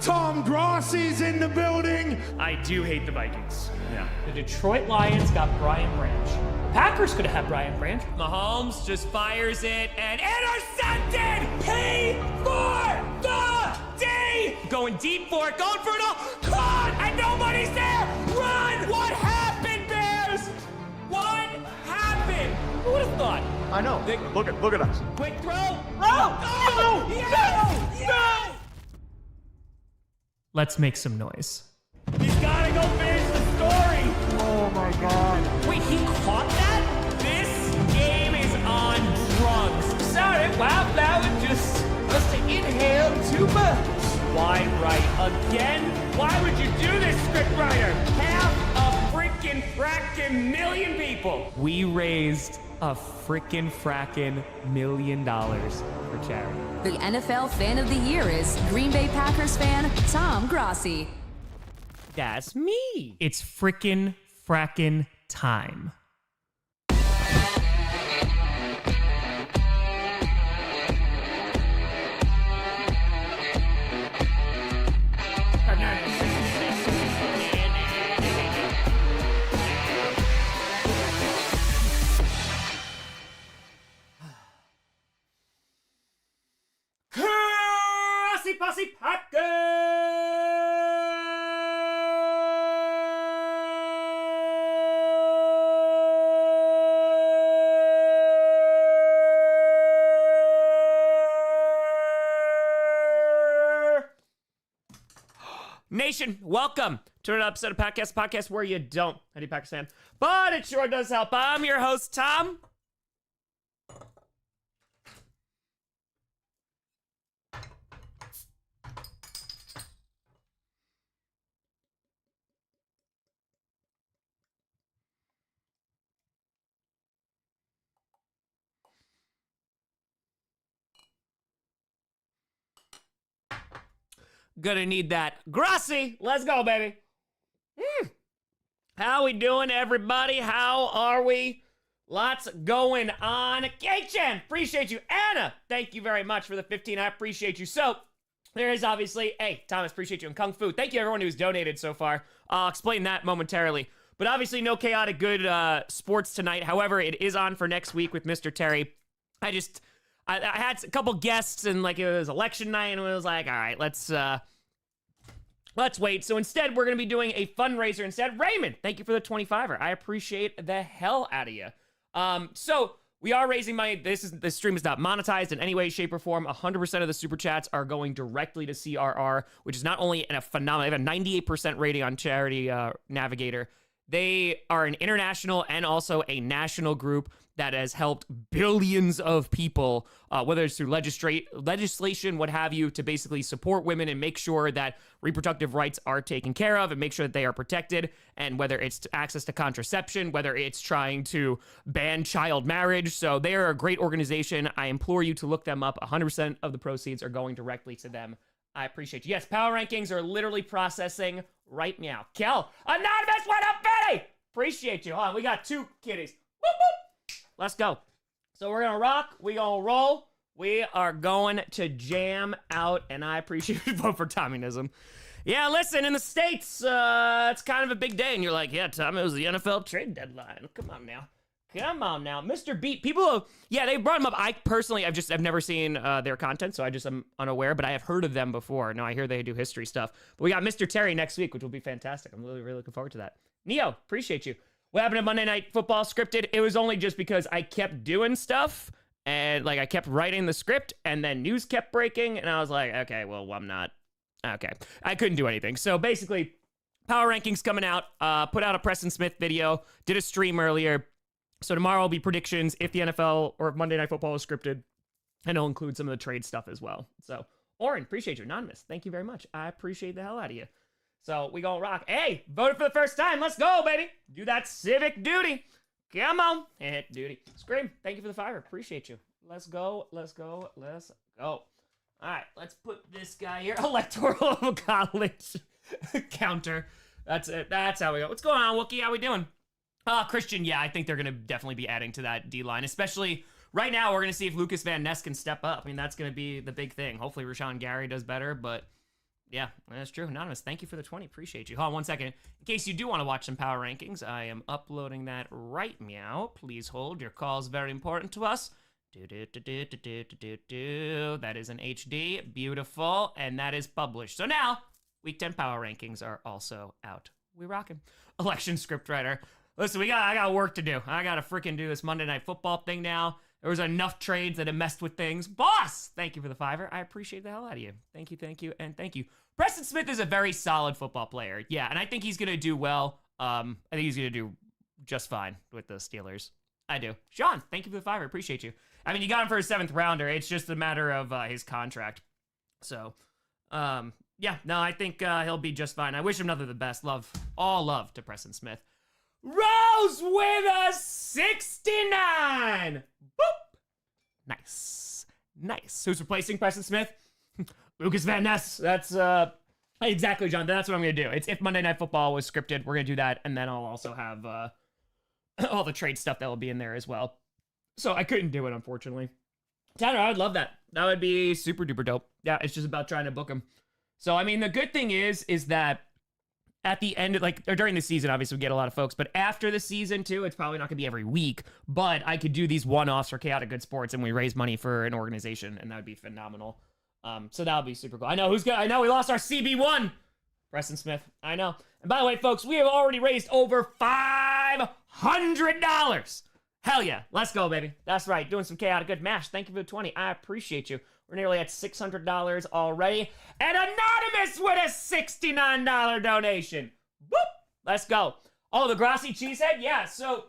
Tom Grossi's in the building. I do hate the Vikings. Yeah. The Detroit Lions got Brian Branch. Packers could have had Brian Branch. Mahomes just fires it and intercepted! Pay for the D! Going deep for it, going for it all. Caught! And nobody's there! Run! What happened, Bears? What happened? Who would have thought? I know. Look at us. Quick throw. Oh! No! Yes! No! Let's make some noise. He's gotta go finish the story. Oh my God. Wait, he caught that? This game is on drugs. Sorry, wow, that was just must have inhaled too much. Wide right again? Why would you do this, scriptwriter? Half a freaking frackin' million people. We raised a frickin' frackin' $1 million for charity. The NFL Fan of the Year is Green Bay Packers fan Tom Grossi. That's me. It's frickin' frackin' time. Grossi Posse Nation, welcome to an episode of podcast where you don't any Packers fan, but it sure does help. I'm your host, Tom. Gonna need that. Grossi, let's go, baby. How we doing, everybody? How are we? Lots going on. K-Chan, appreciate you. Anna, thank you very much for the 15. I appreciate you. So, there is obviously, hey, Thomas, appreciate you. And Kung Fu, thank you everyone who's donated so far. I'll explain that momentarily. But obviously, no chaotic good sports tonight. However, it is on for next week with Mr. Terry. I had a couple guests and like it was election night and it was like, all right, let's wait. So instead, we're going to be doing a fundraiser instead. Raymond, thank you for the 25er. I appreciate the hell out of you. So we are raising money. This stream is not monetized in any way, shape, or form. 100% of the super chats are going directly to CRR, which is not only a phenomenal, they have a 98% rating on Charity Navigator. They are an international and also a national group that has helped billions of people, whether it's through legislation, what have you, to basically support women and make sure that reproductive rights are taken care of and make sure that they are protected. And whether it's access to contraception, whether it's trying to ban child marriage. So they are a great organization. I implore you to look them up. 100% of the proceeds are going directly to them. I appreciate you. Yes, power rankings are literally processing right now. Kel, anonymous, what up, Betty? Appreciate you. Hold on, we got 2 kitties. Boop, boop. Let's go. So we're going to rock. We're going to roll. We are going to jam out, and I appreciate you vote for Tommyism. Yeah, listen, in the States, it's kind of a big day, and you're like, yeah, Tom, it was the NFL trade deadline. Come on now. Come on now. Mr. Beat, people, yeah, they brought him up. I've never seen their content, so I just am unaware, but I have heard of them before. Now I hear they do history stuff. But we got Mr. Terry next week, which will be fantastic. I'm really, really looking forward to that. Neo, appreciate you. What happened to Monday Night Football scripted? It was only just because I kept doing stuff, and like I kept writing the script, and then news kept breaking, and I was like, okay, well, I'm not, okay. I couldn't do anything. So basically, power rankings coming out, put out a Preston Smith video, did a stream earlier. So tomorrow will be predictions if the NFL or if Monday Night Football is scripted, and it'll include some of the trade stuff as well. So, Oren, appreciate you. Anonymous, thank you very much. I appreciate the hell out of you. So, we gonna rock. Hey, voted for the first time. Let's go, baby. Do that civic duty. Come on. Hit duty. Scream, thank you for the fire. Appreciate you. Let's go, let's go, let's go. All right, let's put this guy here. Electoral college counter. That's it. That's how we go. What's going on, Wookie? How we doing? Christian, yeah, I think they're going to definitely be adding to that D-line, especially right now. We're going to see if Lucas Van Ness can step up. I mean, that's going to be the big thing. Hopefully Rashawn Gary does better, but Yeah, that's true. Anonymous, thank you for the 20. Appreciate you. Hold on one second. In case you do want to watch some power rankings, I am uploading that right meow. Please hold. Your call is very important to us. That is an HD. Beautiful. And that is published. So now, Week 10 power rankings are also out. We rockin'. Election scriptwriter. Listen, I got work to do. I got to freaking do this Monday Night Football thing now. There was enough trades that have messed with things. Boss, thank you for the $5. I appreciate the hell out of you. Thank you, and thank you. Preston Smith is a very solid football player. Yeah, and I think he's going to do well. I think he's going to do just fine with the Steelers. I do. Sean, thank you for the $5. I appreciate you. I mean, you got him for a 7th rounder. It's just a matter of his contract. So, yeah, no, I think he'll be just fine. I wish him nothing but the best. All love to Preston Smith. Rose with a 69. Boop. Nice. Who's replacing Preston Smith? Lucas Van Ness. That's exactly, John. That's what I'm gonna do. It's if Monday Night Football was scripted, we're gonna do that, and then I'll also have all the trade stuff that will be in there as well. So I couldn't do it, unfortunately. Tanner, I would love that. That would be super duper dope. Yeah, it's just about trying to book him. So I mean, the good thing is that at the end, or during the season, obviously we get a lot of folks, but after the season too, it's probably not gonna be every week, but I could do these one-offs for Chaotic Good Sports and we raise money for an organization, and that would be phenomenal. So that would be super cool. I know we lost our CB1, Preston Smith. I know. And by the way, folks, we have already raised over $500. Hell yeah. Let's go, baby. That's right. Doing some Chaotic Good Mash. Thank you for the 20. I appreciate you. We're nearly at $600 already. And Anonymous with a $69 donation. Whoop! Let's go. Oh, the Grossi cheesehead? Yeah, so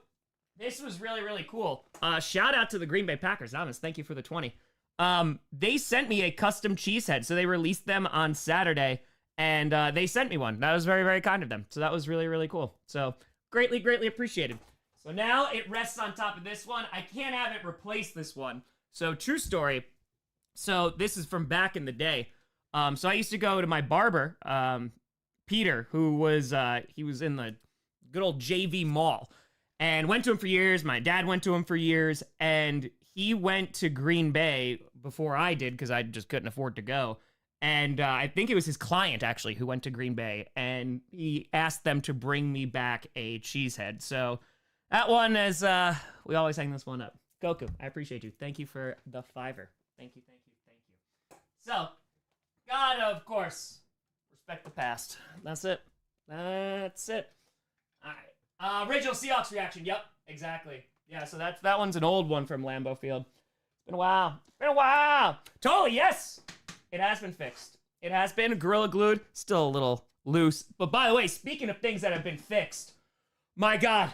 this was really, really cool. Shout out to the Green Bay Packers. Anonymous, thank you for the 20. They sent me a custom cheesehead. So they released them on Saturday, and they sent me one. That was very, very kind of them. So that was really, really cool. So greatly, greatly appreciated. So now it rests on top of this one. I can't have it replace this one. So true story. So this is from back in the day. So I used to go to my barber, Peter, who was, he was in the good old JV Mall, and went to him for years. My dad went to him for years, and he went to Green Bay before I did because I just couldn't afford to go. And I think it was his client, actually, who went to Green Bay, and he asked them to bring me back a cheesehead. So that one is, we always hang this one up. Goku, I appreciate you. Thank you for the $5. Thank you. So, gotta, of course, respect the past. That's it. All right. Original Seahawks reaction. Yep, exactly. Yeah, so that one's an old one from Lambeau Field. It's been a while. Totally, yes. It has been fixed. It has been Gorilla Glued. Still a little loose. But by the way, speaking of things that have been fixed, my God,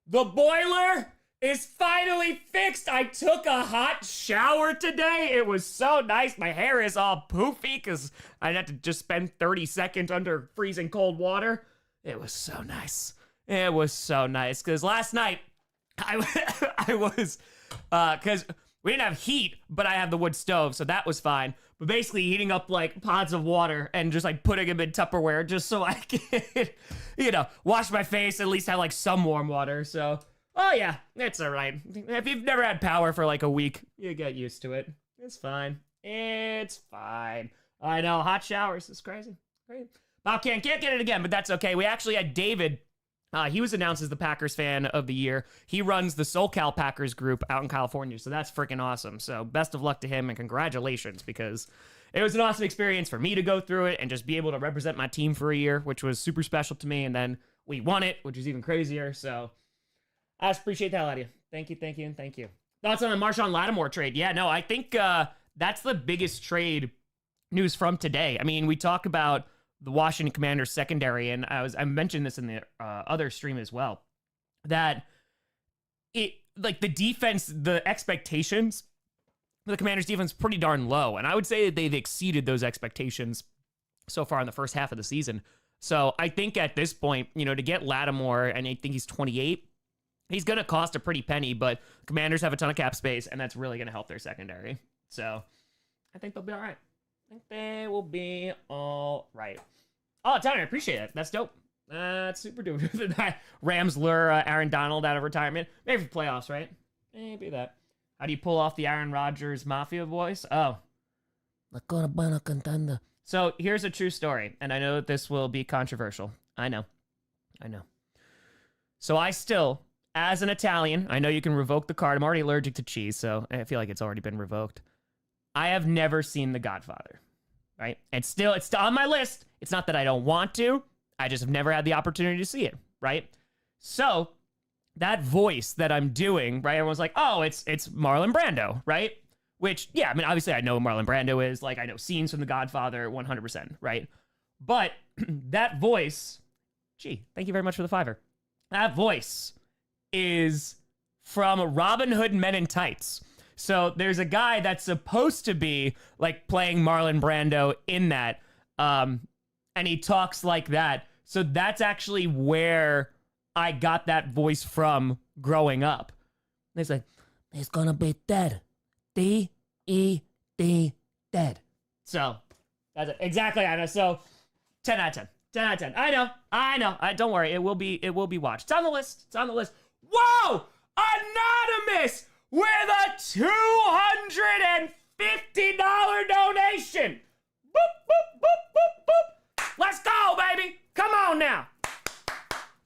the boiler is finally fixed. I took a hot shower today. It was so nice. My hair is all poofy because I had to just spend 30 seconds under freezing cold water. It was so nice. Because last night, I was, because we didn't have heat, but I had the wood stove, so that was fine. But basically heating up like pots of water and just like putting them in Tupperware just so I could, wash my face, at least have like some warm water. So, oh yeah, it's all right. If you've never had power for like a week, you get used to it. It's fine. I know, hot showers is crazy. Bob can't get it again, but that's okay. We actually had David. He was announced as the Packers fan of the year. He runs the SoCal Packers group out in California, so that's freaking awesome. So best of luck to him and congratulations, because it was an awesome experience for me to go through it and just be able to represent my team for a year, which was super special to me. And then we won it, which is even crazier. So I just appreciate the hell out of you. Thank you. Thoughts on the Marshawn Lattimore trade? Yeah, no, I think that's the biggest trade news from today. I mean, we talk about the Washington Commanders secondary, and I mentioned this in the other stream as well, that it, like, the defense, the expectations for the Commanders defense pretty darn low, and I would say that they've exceeded those expectations so far in the first half of the season. So I think at this point, to get Lattimore, and I think he's 28, he's going to cost a pretty penny, but Commanders have a ton of cap space, and that's really going to help their secondary. So I think they'll be all right. They will be all right. Oh, Tanner, I appreciate it. That's dope. That's super duper. Rams lure Aaron Donald out of retirement. Maybe for playoffs, right? Maybe that. How do you pull off the Aaron Rodgers Mafia voice? Oh. So here's a true story, and I know that this will be controversial. I know. So I still, as an Italian, I know you can revoke the card. I'm already allergic to cheese, so I feel like it's already been revoked. I have never seen The Godfather, right? It's still on my list. It's not that I don't want to. I just have never had the opportunity to see it, right? So that voice that I'm doing, right? Everyone's like, oh, it's Marlon Brando, right? Which, yeah, I mean, obviously I know who Marlon Brando is. Like, I know scenes from The Godfather 100%, right? But that voice, gee, thank you very much for the $5. That voice is from Robin Hood Men in Tights. So there's a guy that's supposed to be, like, playing Marlon Brando in that, and he talks like that. So that's actually where I got that voice from growing up. They say, he's gonna be dead. D-E-D, dead. So, that's it. Exactly, I know. So, 10 out of 10. 10 out of 10. I know. Don't worry, it will be watched. It's on the list. Whoa! Anonymous with a $250 donation. Boop, boop, boop, boop, boop. Let's go, baby. Come on now.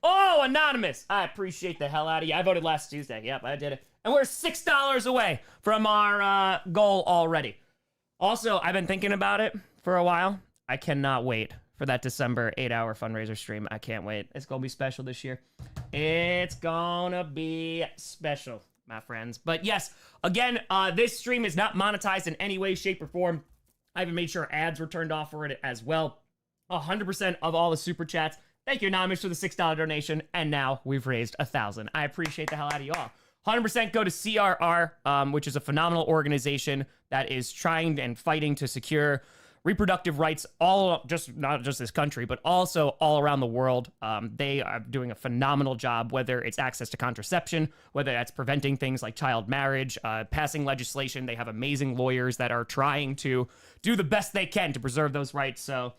Oh, Anonymous. I appreciate the hell out of you. I voted last Tuesday. Yep, I did it. And we're $6 away from our goal already. Also, I've been thinking about it for a while. I cannot wait for that December 8-hour fundraiser stream. I can't wait. It's going to be special this year. It's going to be special, my friends. But yes, again, this stream is not monetized in any way, shape, or form. I even made sure ads were turned off for it as well. 100% of all the super chats. Thank you, Anonymous, for the $6 donation. And now we've raised $1,000. I appreciate the hell out of you all. 100% go to CRR, which is a phenomenal organization that is trying and fighting to secure reproductive rights not just this country, but also all around the world. They are doing a phenomenal job, whether it's access to contraception, whether that's preventing things like child marriage, passing legislation. They have amazing lawyers that are trying to do the best they can to preserve those rights. So,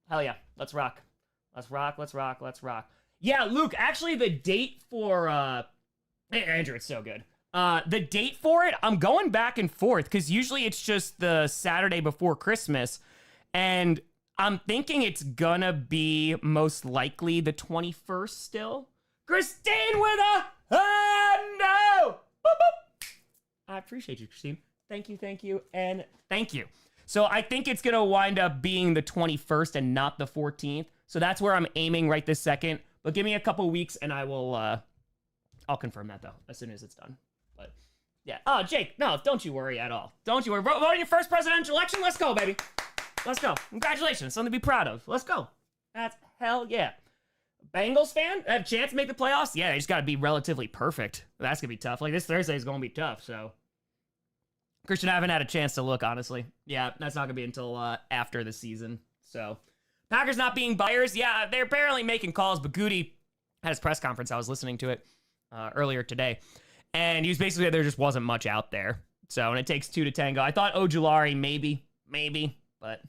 hell yeah, let's rock. Let's rock. Yeah, Luke, actually the date for, hey, Andrew, it's so good. The date for it, I'm going back and forth because usually it's just the Saturday before Christmas, and I'm thinking it's gonna be most likely the 21st still. Christine with a no! Boop, boop. I appreciate you, Christine. Thank you, and thank you. So I think it's gonna wind up being the 21st and not the 14th. So that's where I'm aiming right this second. But give me a couple weeks and I will, I'll confirm that though, as soon as it's done. But yeah. Oh, Jake, no, don't you worry at all. Don't you worry. Vote in your first presidential election. Let's go, baby. Let's go. Congratulations. Something to be proud of. Let's go. That's hell yeah. Bengals fan? Have a chance to make the playoffs? Yeah, they just got to be relatively perfect. That's going to be tough. Like, this Thursday is going to be tough, so. Christian, I haven't had a chance to look, honestly. Yeah, that's not going to be until after the season, so. Packers not being buyers. Yeah, they're apparently making calls, but Goody had his press conference. I was listening to it earlier today, and he was basically, there just wasn't much out there. So, and it takes two to tango. I thought Ojulari, maybe, but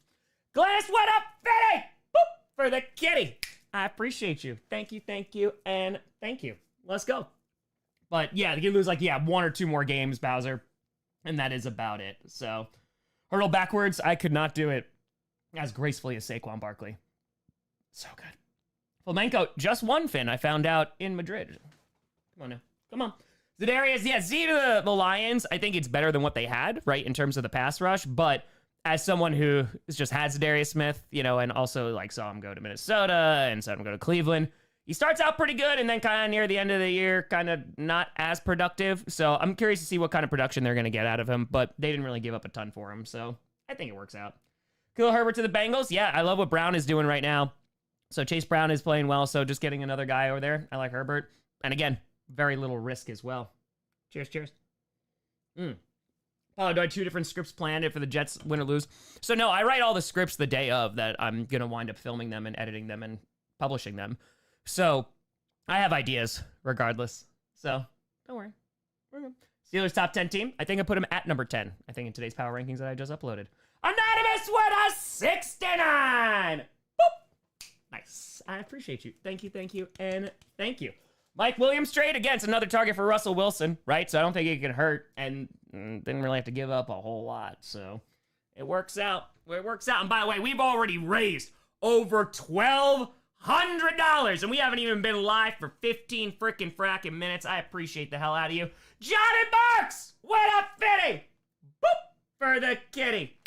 glass went up, Fitty! Boop, for the kitty. I appreciate you. Thank you, and thank you. Let's go. But yeah, they could lose like, one or two more games, Bowser, and that is about it. So, hurdle backwards, I could not do it as gracefully as Saquon Barkley. So good. Flamenco just won, Finn. I found out in Madrid. Come on now. Come on. Za'Darius, yeah, Z to the Lions. I think it's better than what they had, right, in terms of the pass rush. But as someone who has just had Za'Darius Smith, and also like saw him go to Minnesota and saw him go to Cleveland, he starts out pretty good and then kind of near the end of the year, kind of not as productive. So I'm curious to see what kind of production they're going to get out of him. But they didn't really give up a ton for him. So I think it works out. Khalil Herbert to the Bengals. Yeah, I love what Brown is doing right now. So Chase Brown is playing well. So just getting another guy over there. I like Herbert. And again, very little risk as well. Cheers. Oh, do I have two different scripts planned for the Jets win or lose? So no, I write all the scripts the day of that I'm going to wind up filming them and editing them and publishing them. So I have ideas regardless. So don't worry. We're good. Steelers top 10 team. I think I put him at number 10. I think in today's power rankings that I just uploaded. Anonymous with a 69. Boop. Nice. I appreciate you. Thank you, and thank you. Mike Williams trade, again, it's another target for Russell Wilson, right? So I don't think it can hurt, and didn't really have to give up a whole lot. So It works out. It works out. And by the way, we've already raised over $1,200, and we haven't even been live for 15 frickin' frackin' minutes. I appreciate the hell out of you. Johnny Bucks! What up, Fitty? Boop! For the kitty.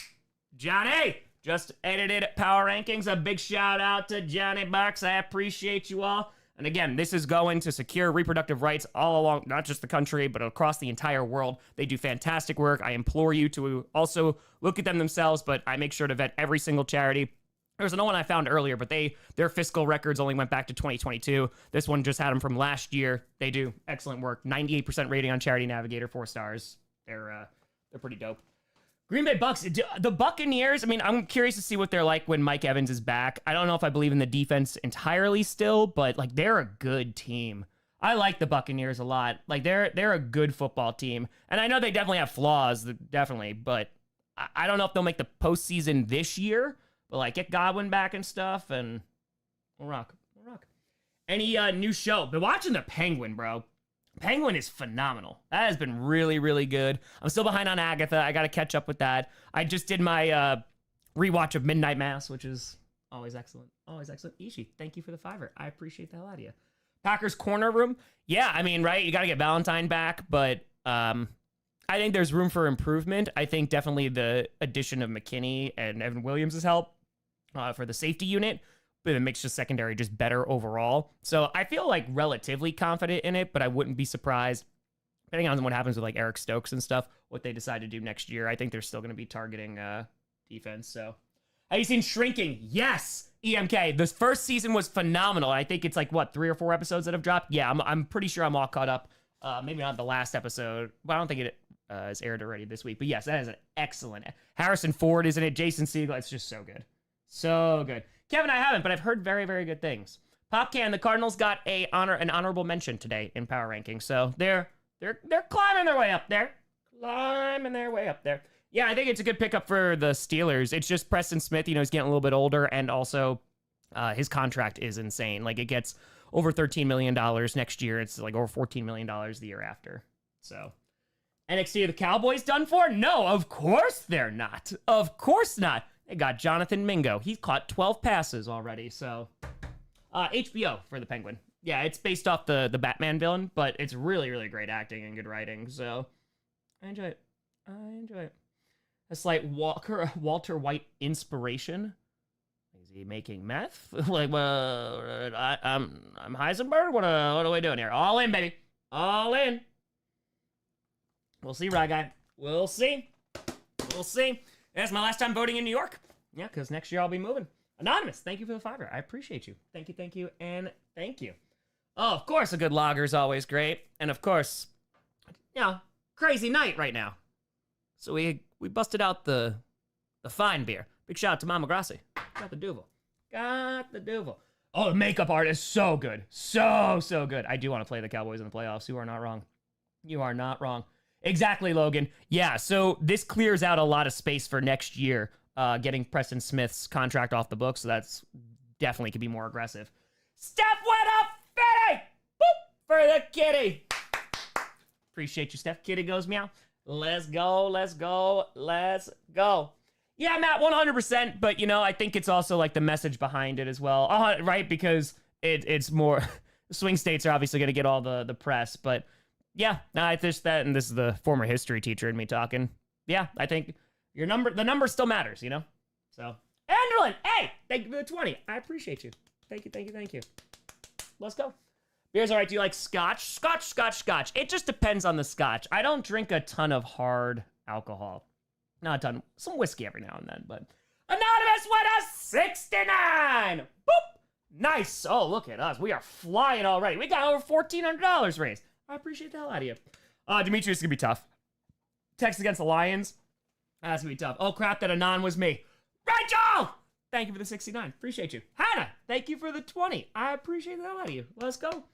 Johnny! Just edited Power Rankings. A big shout out to Johnny Bucks. I appreciate you all. And again, this is going to secure reproductive rights all along, not just the country, but across the entire world. They do fantastic work. I implore you to also look at them themselves, but I make sure to vet every single charity. There's another one I found earlier, but their fiscal records only went back to 2022. This one just had them from last year. They do excellent work. 98% rating on Charity Navigator, 4 stars. They're pretty dope. Green Bay Bucks, the Buccaneers, I mean, I'm curious to see what they're like when Mike Evans is back. I don't know if I believe in the defense entirely still, but like they're a good team. I like the Buccaneers a lot. Like they're a good football team. And I know they definitely have flaws, definitely, but I don't know if they'll make the postseason this year, but like get Godwin back and stuff and we'll rock. Any new show? Been watching The Penguin, bro. Penguin is phenomenal. That has been really, really good. I'm still behind on Agatha. I got to catch up with that. I just did my rewatch of Midnight Mass, which is always excellent. Always excellent. Ishi, thank you for the $5. I appreciate the hell out of you. Packers Corner Room. Yeah, I mean, right? You got to get Valentine back, but I think there's room for improvement. I think definitely the addition of McKinney and Evan Williams' help for the safety unit, but it makes the secondary just better overall. So I feel like relatively confident in it, but I wouldn't be surprised, depending on what happens with like Eric Stokes and stuff, what they decide to do next year. I think they're still going to be targeting defense. So have you seen Shrinking? Yes, EMK. This first season was phenomenal. I think it's like, what, 3 or 4 episodes that have dropped? Yeah, I'm pretty sure I'm all caught up. Maybe not the last episode, but I don't think it is aired already this week. But yes, that is an excellent. Harrison Ford is in it. Jason Segel. It's just so good. So good. Kevin, I haven't, but I've heard very, very good things. Popcan, the Cardinals got an honorable mention today in Power Rankings, so they're climbing their way up there. Yeah, I think it's a good pickup for the Steelers. It's just Preston Smith, he's getting a little bit older, and also his contract is insane. Like, it gets over $13 million next year. It's like over $14 million the year after. So, NXT, are the Cowboys done for? No, of course they're not. Of course not. They got Jonathan Mingo. He's caught 12 passes already, so. HBO for the Penguin. Yeah, it's based off the Batman villain, but it's really, really great acting and good writing, so. I enjoy it. A slight Walter White inspiration. Is he making meth? Like, well, I'm Heisenberg? What are we doing here? All in, baby. All in. We'll see, Rye Guy. We'll see. That's my last time voting in New York. Yeah, because next year I'll be moving. Anonymous, thank you for the $5. I appreciate you. Thank you, and thank you. Oh, of course, a good lager is always great. And of course, crazy night right now. So we busted out the fine beer. Big shout out to Mama Grossi. Got the Duvel. Oh, the makeup art is so good. So good. I do want to play the Cowboys in the playoffs. You are not wrong. Exactly, Logan. Yeah, so this clears out a lot of space for next year, getting Preston Smith's contract off the books, so that's definitely could be more aggressive. Steph went up, Fitty! Boop! For the kitty! Appreciate you, Steph. Kitty goes meow. Let's go. Yeah, Matt, 100%, but, I think it's also, like, the message behind it as well, right? Because it's more... Swing states are obviously going to get all the press, but... Yeah, it's just that, and this is the former history teacher in me talking. Yeah, I think the number still matters, So, Anderlin, hey, thank you for the 20. I appreciate you. Thank you. Let's go. Beer's all right. Do you like scotch? Scotch. It just depends on the scotch. I don't drink a ton of hard alcohol. Not a ton. Some whiskey every now and then, but. Anonymous with a 69. Boop. Nice. Oh, look at us. We are flying already. We got over $1,400 raised. I appreciate the hell out of you. Demetrius is going to be tough. Texas against the Lions. That's going to be tough. Oh, crap, that Anon was me. Rachel! Thank you for the 69. Appreciate you. Hannah, thank you for the 20. I appreciate the hell out of you. Let's go.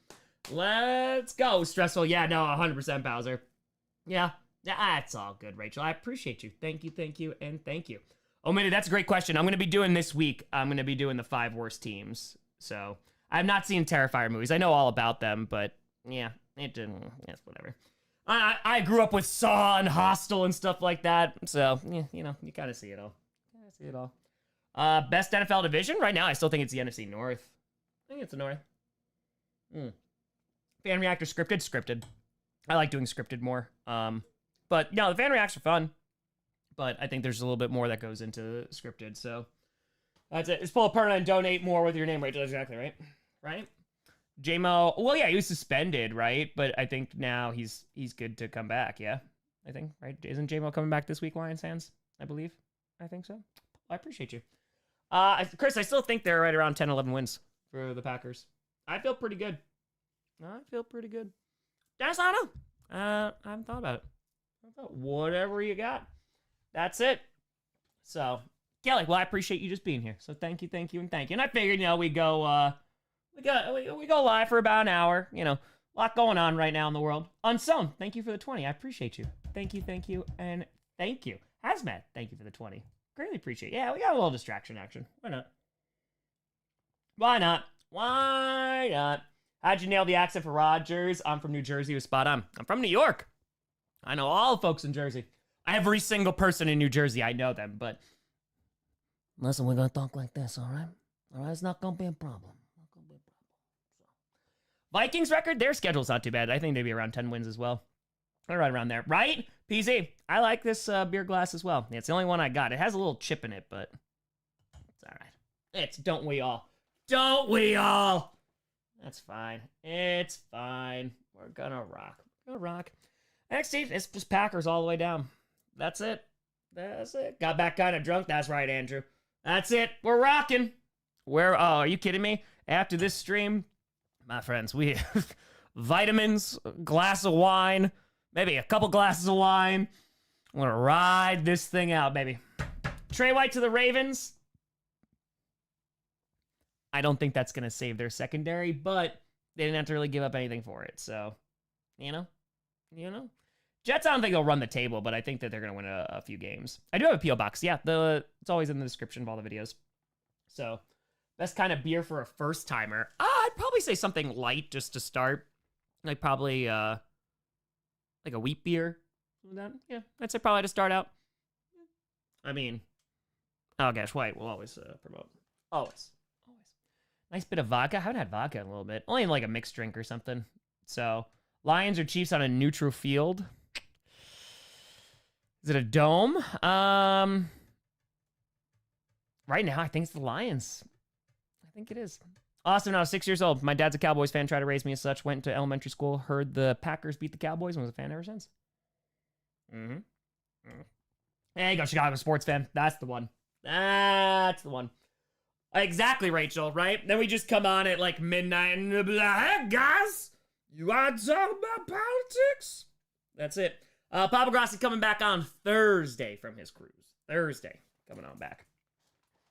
Stressful. Yeah, no, 100% Bowser. Yeah, that's all good, Rachel. I appreciate you. Thank you, and thank you. Oh, man, that's a great question. I'm going to be doing this week. I'm going to be doing the 5 worst teams. So, I've not seen Terrifier movies. I know all about them, but... Yeah, it didn't. Yes, whatever. I grew up with Saw and Hostel and stuff like that. So, yeah, you know, you kind of see it all. Best NFL division? Right now, I still think it's the NFC North. I think it's the North. Fan reactor scripted. I like doing scripted more. But, no, the fan reacts are fun. But I think there's a little bit more that goes into scripted, so that's it. Just pull a perna and donate more with your name, Rachel. Exactly, right? Right? J-Mo, well, yeah, he was suspended, right? But I think now he's good to come back, yeah? I think, right? Isn't J-Mo coming back this week, Lions fans? I believe. I think so. I appreciate you. Chris, I still think they're right around 10, 11 wins for the Packers. I feel pretty good. Dennis, I don't know. I haven't thought about it. Whatever you got. That's it. So, Kelly, well, I appreciate you just being here. So thank you. And I figured, you know, we go live for about an hour. You know, a lot going on right now in the world. Unsown, thank you for the 20. I appreciate you. Thank you, and thank you. Hazmat, thank you for the 20. Greatly appreciate it. Yeah, we got a little distraction action. Why not? How'd you nail the accent for Rogers? I'm from New Jersey. It was spot on. I'm from New York. I know all the folks in Jersey. Every single person in New Jersey, I know them, but... Listen, we're going to talk like this, all right? All right, it's not going to be a problem. Vikings record, their schedule's not too bad. I think they'd be around 10 wins as well. They're right around there, right? PZ, I like this beer glass as well. It's the only one I got. It has a little chip in it, but it's all right. It's don't we all? Don't we all? That's fine. It's fine. We're gonna rock. NXT, it's just Packers all the way down. That's it. Got back kind of drunk. That's right, Andrew. That's it. We're rocking. Are you kidding me? After this stream, my friends, we vitamins, glass of wine, maybe a couple glasses of wine. I'm gonna ride this thing out, baby. Trey White to the Ravens. I don't think that's gonna save their secondary, but they didn't have to really give up anything for it. So, you know. Jets, I don't think they'll run the table, but I think that they're going to win a few games. I do have a P.O. box. Yeah, it's always in the description of all the videos. So, best kind of beer for a first-timer. I'd probably say something light just to start. Like probably like a wheat beer. Yeah, I'd say probably to start out. I mean, oh gosh, White will always promote. Always. Nice bit of vodka. I haven't had vodka in a little bit. Only in like a mixed drink or something. So, Lions or Chiefs on a neutral field. Is it a dome? Right now, I think it's the Lions. I think it is. Austin, I was 6 years old. My dad's a Cowboys fan, tried to raise me as such. Went to elementary school, heard the Packers beat the Cowboys, and was a fan ever since. There you go, Chicago sports fan. That's the one. Exactly, Rachel, right? Then we just come on at like midnight and be like, hey, guys, you want to talk about politics? That's it. Papa Grossi coming back on Thursday from his cruise. Thursday, coming on back.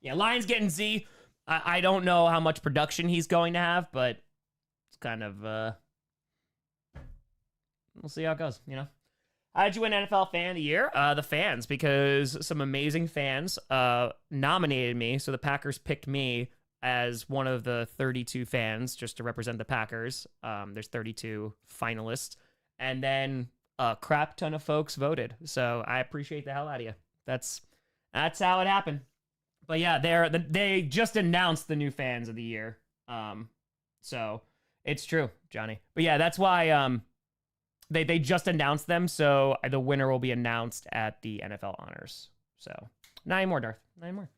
Yeah, Lions getting Z. I don't know how much production he's going to have, but it's kind of, we'll see how it goes, you know? How did you win NFL Fan of the Year? The fans, because some amazing fans nominated me, so the Packers picked me as one of the 32 fans just to represent the Packers. There's 32 finalists, and then a crap ton of folks voted, so I appreciate the hell out of you. That's how it happened. But yeah, they just announced the new fans of the year, so it's true, Johnny. But yeah, that's why they just announced them, so the winner will be announced at the NFL Honors. So 9 more, Darth. 9 more.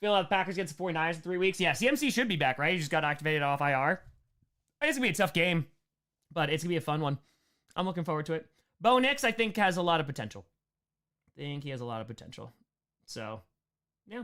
Feel like the Packers gets the 49ers in 3 weeks. Yeah, CMC should be back, right? He just got activated off IR. It's gonna be a tough game, but it's gonna be a fun one. I'm looking forward to it. Bo Nix, I think, has a lot of potential. So, yeah.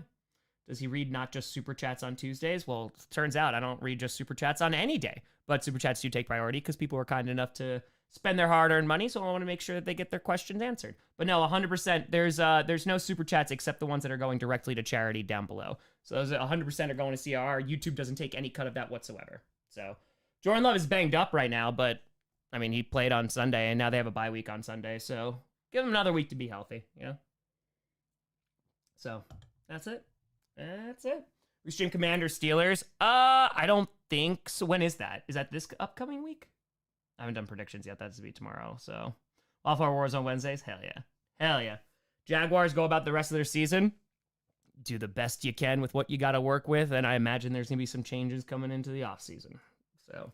Does he read not just Super Chats on Tuesdays? Well, turns out I don't read just Super Chats on any day. But Super Chats do take priority because people are kind enough to spend their hard-earned money, so I want to make sure that they get their questions answered. But no, 100%, there's no Super Chats except the ones that are going directly to charity down below. So those 100% are going to CR. YouTube doesn't take any cut of that whatsoever. So Jordan Love is banged up right now, but, I mean, he played on Sunday, and now they have a bye week on Sunday. So give him another week to be healthy, you know? So that's it. We stream Commander Steelers. I don't think so. When is that? Is that this upcoming week? I haven't done predictions yet. That's to be tomorrow. So Wildfire Wars on Wednesdays? Hell yeah. Hell yeah. Jaguars go about the rest of their season. Do the best you can with what you got to work with, and I imagine there's going to be some changes coming into the offseason. So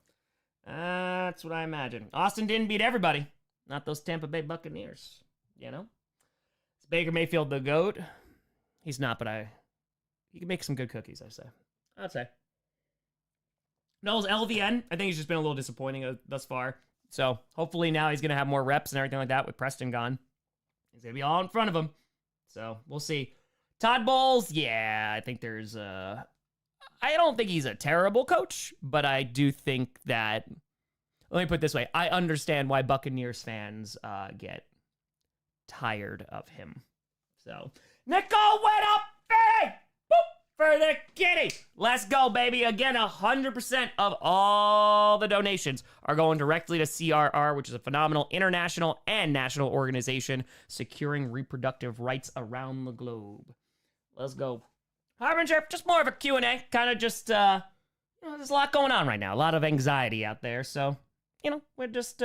that's what I imagine. Austin didn't beat everybody. Not those Tampa Bay Buccaneers. You know? Is Baker Mayfield the GOAT? He's not, but he can make some good cookies, I'd say. Knowles LVN, I think he's just been a little disappointing thus far. So hopefully now he's going to have more reps and everything like that with Preston gone. He's going to be all in front of him. So we'll see. Todd Bowles, yeah, I think there's I don't think he's a terrible coach, but I do think that, let me put it this way, I understand why Buccaneers fans get tired of him. So, Nicole went up big! Boop! For the kitty! Let's go, baby. Again, 100% of all the donations are going directly to CRR, which is a phenomenal international and national organization securing reproductive rights around the globe. Let's go. Harbinger, just more of a Q&A. Kind of just, there's a lot going on right now. A lot of anxiety out there. So, we're just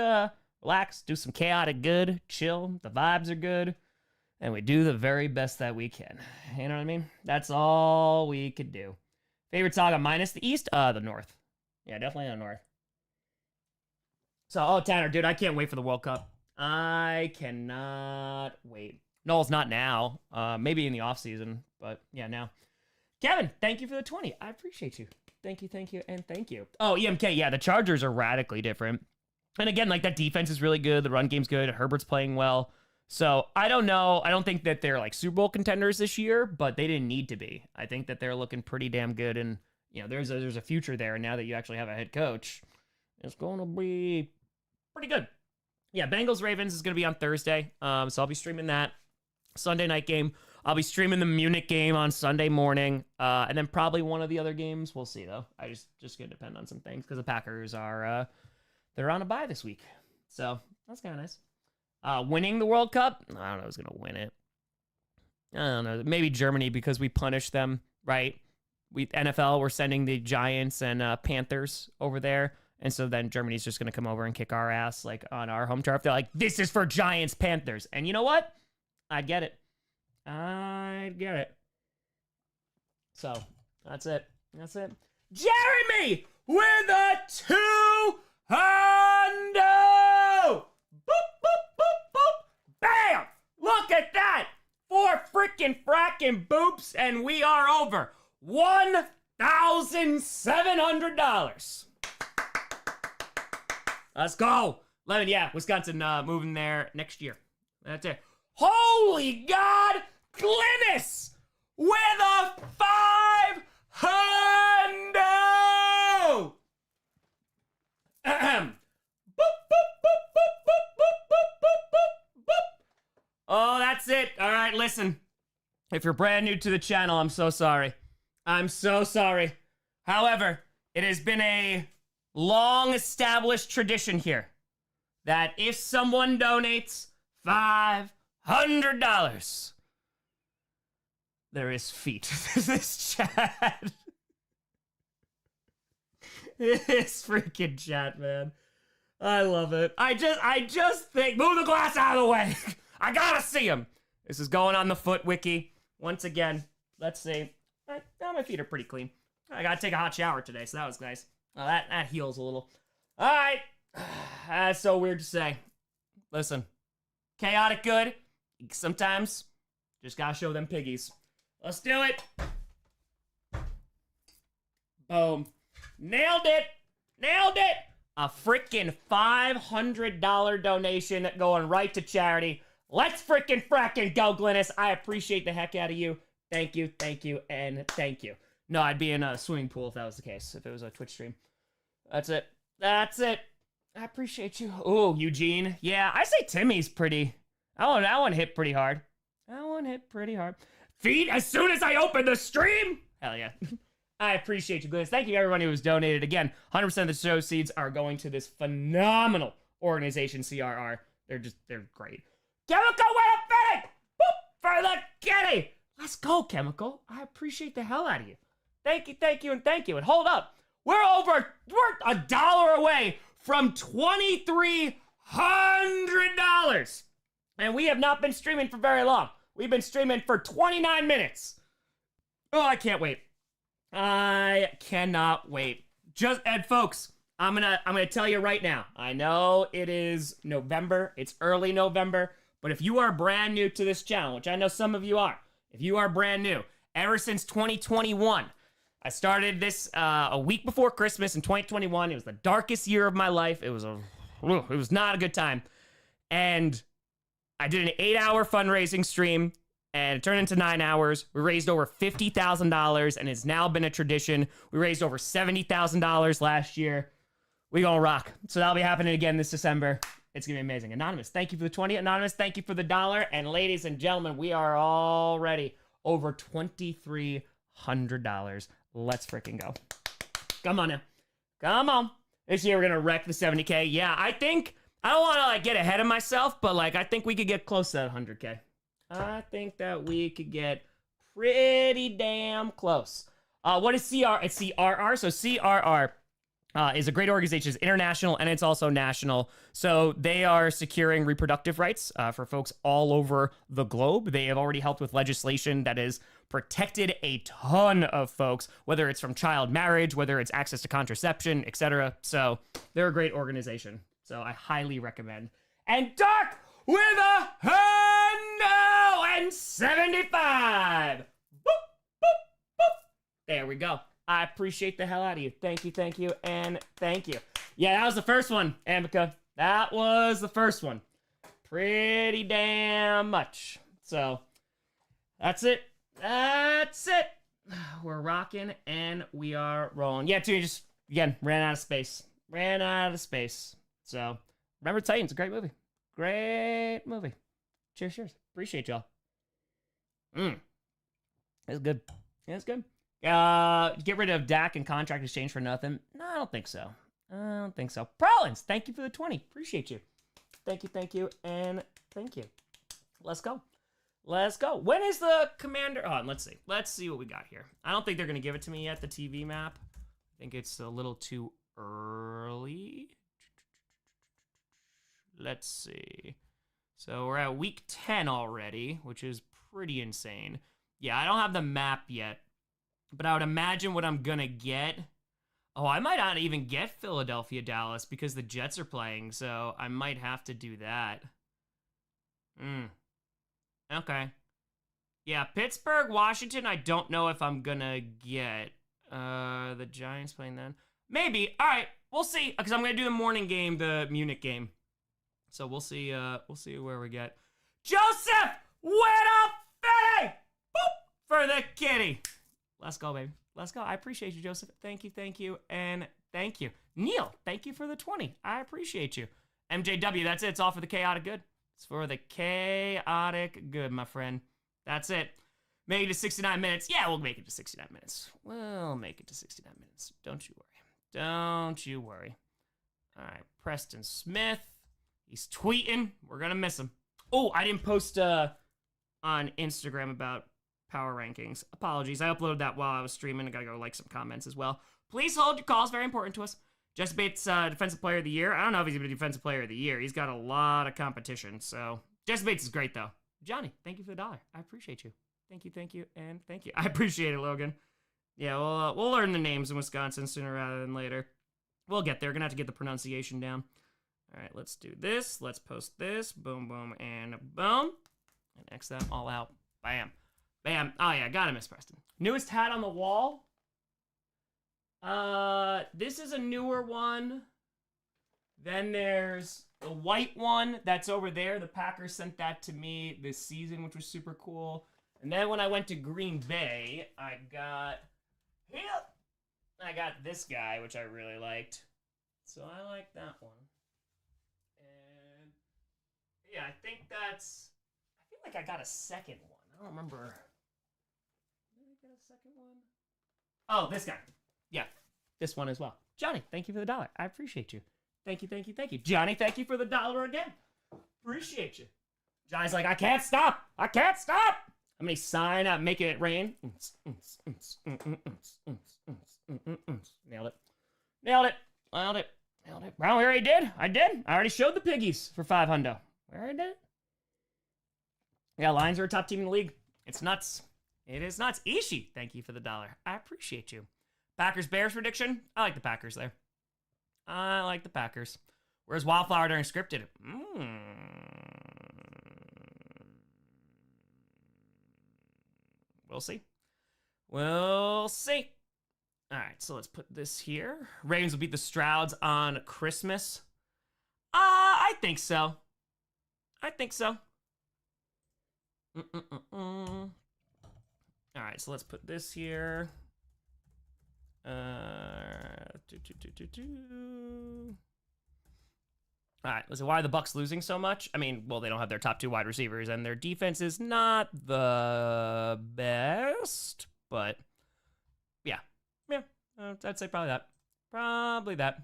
relax, do some chaotic good, chill. The vibes are good. And we do the very best that we can. You know what I mean? That's all we could do. Favorite saga minus the East? The North. Yeah, definitely the North. So, Tanner, dude, I can't wait for the World Cup. I cannot wait. Noel's not now. Maybe in the offseason, but yeah, now. Kevin, thank you for the 20. I appreciate you. Thank you, and thank you. Oh, EMK, yeah, the Chargers are radically different. And again, like, that defense is really good. The run game's good. Herbert's playing well. So, I don't know. I don't think that they're, like, Super Bowl contenders this year, but they didn't need to be. I think that they're looking pretty damn good, and, there's a future there now that you actually have a head coach. It's going to be pretty good. Yeah, Bengals-Ravens is going to be on Thursday, so I'll be streaming that. Sunday night game. I'll be streaming the Munich game on Sunday morning, and then probably one of the other games. We'll see, though. I just going to depend on some things, because the Packers are, they're on a bye this week. So, that's kind of nice. Winning the World Cup? I don't know who's going to win it. I don't know. Maybe Germany because we punished them, right? NFL, we're sending the Giants and Panthers over there. And so then Germany's just going to come over and kick our ass like on our home turf. They're like, this is for Giants, Panthers. And you know what? I'd get it. So, that's it. Jeremy with a 2-hundo! Boop, boop, boop, boop. Bam! Look at that! 4 freaking fracking boops, and we are over $1,700. Let's go. Lemon, yeah, Wisconsin moving there next year. That's it. Holy God! Glynis with a 5-hundo! Ahem. Boop, boop, boop, boop, boop, boop, boop, boop, boop, boop. Oh, that's it. All right, listen. If you're brand new to the channel, I'm so sorry. However, it has been a long-established tradition here that if someone donates $500, there is feet to this chat. This freaking chat, man. I love it. I just think, move the glass out of the way. I gotta see him. This is going on the Foot Wiki. Once again, let's see. Now my feet are pretty clean. I gotta take a hot shower today, so that was nice. Well, that heals a little. All right. That's so weird to say. Listen, chaotic good. Sometimes just gotta show them piggies. Let's do it. Boom. Nailed it. A freaking $500 donation going right to charity. Let's freaking fracking go, Glynis. I appreciate the heck out of you. Thank you, and thank you. No, I'd be in a swimming pool if that was the case, if it was a Twitch stream. That's it. I appreciate you. Oh, Eugene. Yeah, I say Timmy's pretty. That one hit pretty hard. Feet as soon as I open the stream? Hell yeah. I appreciate you, Glynis. Thank you, everyone who has donated. Again, 100% of the proceeds are going to this phenomenal organization, CRR. They're great. Chemical with a fitting! Boop! For the kitty! Let's go, Chemical. I appreciate the hell out of you. Thank you. And hold up. We're $1 away from $2,300. $100. And we have not been streaming for very long. We've been streaming for 29 minutes. Oh, I can't wait. I cannot wait. And folks, I'm gonna tell you right now. I know it is November. It's early November. But if you are brand new to this channel, which I know some of you are, if you are brand new, ever since 2021, I started this a week before Christmas in 2021. It was the darkest year of my life. It was not a good time. And I did an 8-hour fundraising stream, and it turned into 9 hours. We raised over $50,000, and it's now been a tradition. We raised over $70,000 last year. We gonna rock. So that'll be happening again this December. It's gonna be amazing. Anonymous, thank you for the 20. Anonymous, thank you for the $1. And ladies and gentlemen, we are already over $2,300. Let's freaking go. Come on now. Come on. This year we're gonna wreck the 70K. Yeah, I don't want to get ahead of myself, but I think we could get close to that 100K. I think that we could get pretty damn close. What is CR? It's CRR. So CRR is a great organization. It's international and it's also national. So they are securing reproductive rights for folks all over the globe. They have already helped with legislation that has protected a ton of folks, whether it's from child marriage, whether it's access to contraception, etc. So they're a great organization. So I highly recommend. And Dark with a $175. Boop, boop, boop. There we go. I appreciate the hell out of you. Thank you, and thank you. Yeah, that was the first one, Amica. That was the first one. Pretty damn much. So, that's it. That's it. We're rocking, and we are rolling. Yeah, too, just, again, ran out of space. So, remember Titans, a great movie. Great movie. Cheers. Appreciate y'all. It's good. Yeah, it's good. Get rid of Dak and contract exchange for nothing. No, I don't think so. Prolins, thank you for the 20. Appreciate you. Thank you, and thank you. Let's go. When is the commander? Oh, let's see. Let's see what we got here. I don't think they're going to give it to me yet, the TV map. I think it's a little too early. Let's see. So we're at week 10 already, which is pretty insane. Yeah, I don't have the map yet. But I would imagine what I'm going to get. Oh, I might not even get Philadelphia, Dallas because the Jets are playing. So I might have to do that. Okay. Yeah, Pittsburgh, Washington, I don't know if I'm going to get. The Giants playing then. Maybe. All right. We'll see. Because I'm going to do the morning game, the Munich game. So we'll see where we get. Joseph Winnipeg! Boop! For the kitty. Let's go, baby. Let's go. I appreciate you, Joseph. Thank you, and thank you. Neil, thank you for the 20. I appreciate you. MJW, that's it. It's all for the chaotic good. It's for the chaotic good, my friend. That's it. Make it to 69 minutes. Yeah, we'll make it to 69 minutes. Don't you worry. All right, Preston Smith. He's tweeting. We're going to miss him. Oh, I didn't post on Instagram about power rankings. Apologies. I uploaded that while I was streaming. I gotta go like some comments as well. Please hold your calls. Very important to us. Jesse Bates, Defensive Player of the Year. I don't know if he's gonna be Defensive Player of the Year. He's got a lot of competition. So Jesse Bates is great though. Johnny, thank you for the $1. I appreciate you. Thank you, and thank you. I appreciate it, Logan. Yeah, we'll learn the names in Wisconsin sooner rather than later. We'll get there. We're gonna have to get the pronunciation down. All right, let's do this. Let's post this. Boom, boom, and boom. And X them all out. Bam. Bam. Oh, yeah, gotta miss Preston. Newest hat on the wall. This is a newer one. Then there's the white one that's over there. The Packers sent that to me this season, which was super cool. And then when I went to Green Bay, I got this guy, which I really liked. So I like that one. And yeah, I feel like I got a second one. I don't remember. Did I get a second one? Oh, this guy. Yeah, this one as well. Johnny, thank you for the $1. I appreciate you. Thank you. Johnny, thank you for the $1 again. Appreciate you. Johnny's like, I can't stop. I'm going to sign up, making it rain. Nailed it. Well, we already did. I already showed the piggies for 500. We already did. Yeah, Lions are a top team in the league. It's nuts. It is nuts. Ishi, thank you for the $1. I appreciate you. Packers-Bears prediction? I like the Packers there. I like the Packers. Where's Wildflower during scripted? We'll see. We'll see. All right, so let's put this here. Ravens will beat the Strouds on Christmas. I think so. I think so. All right, so let's put this here. All right, listen, why are the Bucks losing so much? I mean, well, they don't have their top 2 wide receivers, and their defense is not the best, but yeah, I'd say probably that. Probably that.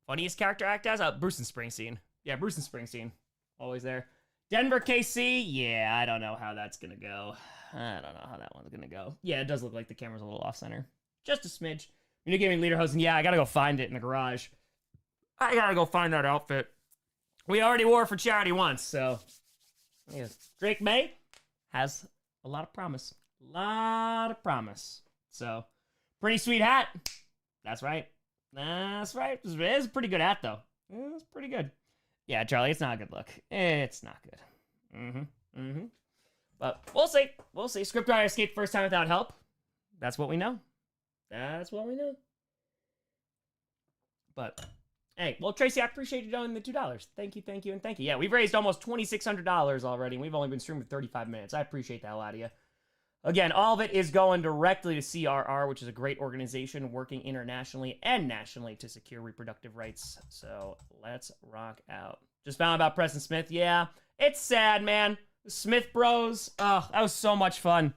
Funniest character act as? Bruce and Springsteen. Yeah, Bruce and Springsteen. Always there. Denver, KC? Yeah, I don't know how that's going to go. I don't know how that one's going to go. Yeah, it does look like the camera's a little off-center. Just a smidge. You're giving Lederhosen. Yeah, I got to go find it in the garage. I got to go find that outfit. We already wore it for charity once, so. Yeah. Drake May has a lot of promise. A lot of promise. So, pretty sweet hat. That's right. That's right. It is a pretty good hat, though. It's pretty good. Yeah, Charlie, it's not a good look. It's not good. But we'll see. We'll see. Scriptwriter escaped first time without help. That's what we know. That's what we know. But, hey, well, Tracy, I appreciate you doing the $2. Thank you, thank you, and thank you. Yeah, we've raised almost $2,600 already, and we've only been streaming for 35 minutes. I appreciate the hell out of you. Again, all of it is going directly to CRR, which is a great organization working internationally and nationally to secure reproductive rights. So let's rock out. Just found out about Preston Smith. Yeah, it's sad, man. The Smith Bros. Oh, that was so much fun.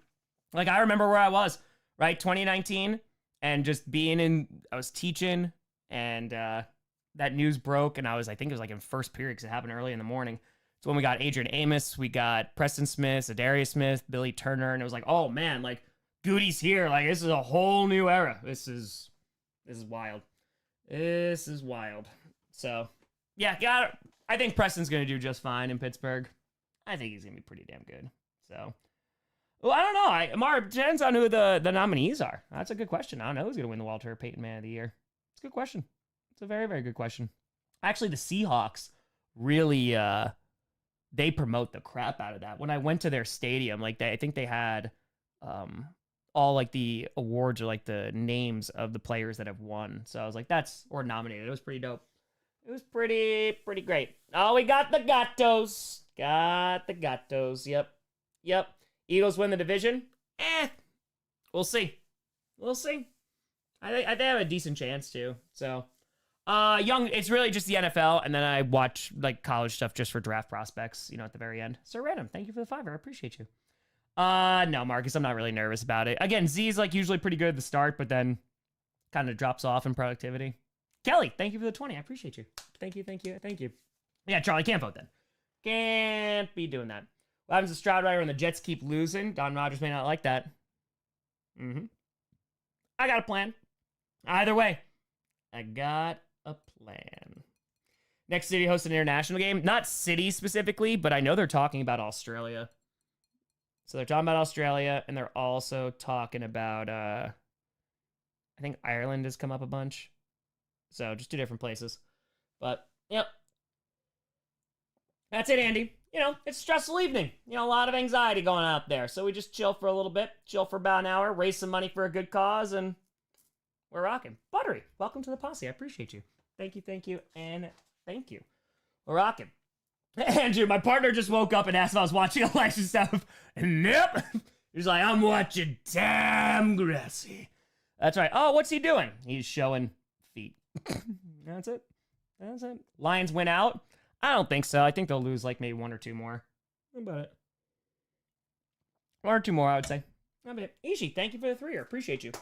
Like, I remember where I was, right? 2019, and just being in, I was teaching, and that news broke, and I think it was like in first period because it happened early in the morning. It's when we got Adrian Amos, we got Preston Smith, Zadarius Smith, Billy Turner, and it was like, oh man, like Goody's here. Like, this is a whole new era. This is wild. This is wild. So, yeah, I think Preston's gonna do just fine in Pittsburgh. I think he's gonna be pretty damn good. So, well, I don't know. Amar, depends on who the nominees are. That's a good question. I don't know who's gonna win the Walter Payton Man of the Year. It's a good question. It's a very, very good question. Actually, the Seahawks really they promote the crap out of that. When I went to their stadium, like I think they had all like the awards or like the names of the players that have won. So I was like, or nominated. It was pretty dope. It was pretty great. Oh, we got the Gatos. Got the Gatos. Yep. Eagles win the division. We'll see. We'll see. I think they have a decent chance too. So, it's really just the NFL, and then I watch like college stuff just for draft prospects, at the very end. So random. Thank you for the $5. I appreciate you. No, Marcus, I'm not really nervous about it. Again, Z's like usually pretty good at the start, but then kind of drops off in productivity. Kelly, thank you for the 20. I appreciate you. Thank you. Yeah, Charlie, can't vote then. Can't be doing that. What happens to Stroudwriter when the Jets keep losing? Don Rodgers may not like that. I got a plan. Either way, I got a plan. Next city hosts an international game. Not city specifically, but I know they're talking about Australia. So they're talking about Australia, and they're also talking about, I think Ireland has come up a bunch. So just 2 different places. But, yep. That's it, Andy. It's a stressful evening. A lot of anxiety going out there. So we just chill for a little bit, chill for about an hour, raise some money for a good cause, and we're rocking. Buttery, welcome to the posse. I appreciate you. Thank you, and thank you. We're rocking. Andrew, my partner just woke up and asked if I was watching election stuff. And nope. He's like, I'm watching Tom Grossi. That's right. Oh, what's he doing? He's showing feet. That's it. Lions win out? I don't think so. I think they'll lose like maybe 1 or 2 more. How about it? 1 or 2 more, I would say. How about it? Ishi, thank you for the 3. Appreciate you.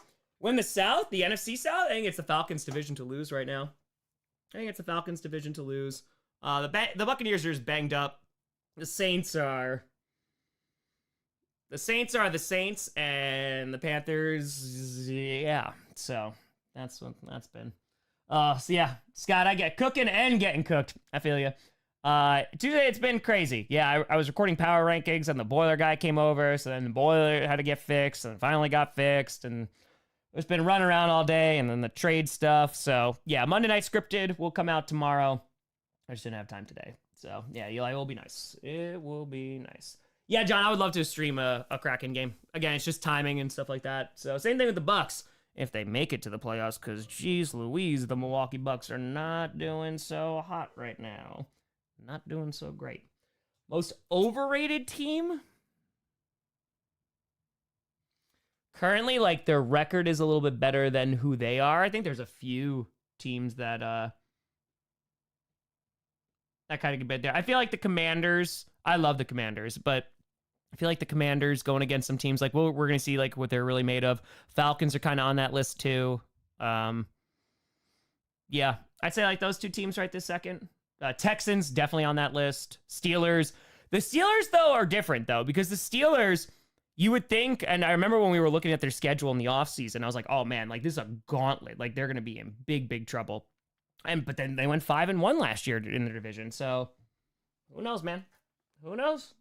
Win the South, the NFC South? I think it's the Falcons' division to lose right now. The Buccaneers are just banged up. The Saints are the Saints, and the Panthers, yeah. So that's what that's been. So yeah, Scott, I get cooking and getting cooked. I feel you. Tuesday, it's been crazy. Yeah, I was recording power rankings and the boiler guy came over. So then the boiler had to get fixed and finally got fixed. And it's been running around all day and then the trade stuff. So yeah, Monday Night Scripted will come out tomorrow. I just didn't have time today. So yeah, Eli, it will be nice. It will be nice. Yeah, John, I would love to stream a Kraken game. Again, it's just timing and stuff like that. So same thing with the Bucks. If they make it to the playoffs, because geez Louise, the Milwaukee Bucks are not doing so hot right now. Not doing so great. Most overrated team? Currently, like, their record is a little bit better than who they are. I think there's a few teams that kind of get bit there. I feel like the Commanders, I love the Commanders, but I feel like the Commanders going against some teams, like, well, we're going to see, like, what they're really made of. Falcons are kind of on that list, too. Yeah, I'd say, like, those two teams right this second. Texans, definitely on that list. Steelers. The Steelers, though, are different, though, because the Steelers, you would think, and I remember when we were looking at their schedule in the offseason, I was like, oh, man, like, this is a gauntlet. Like, they're going to be in big, big trouble. But then they went 5-1 last year in their division, so who knows, man? Who knows?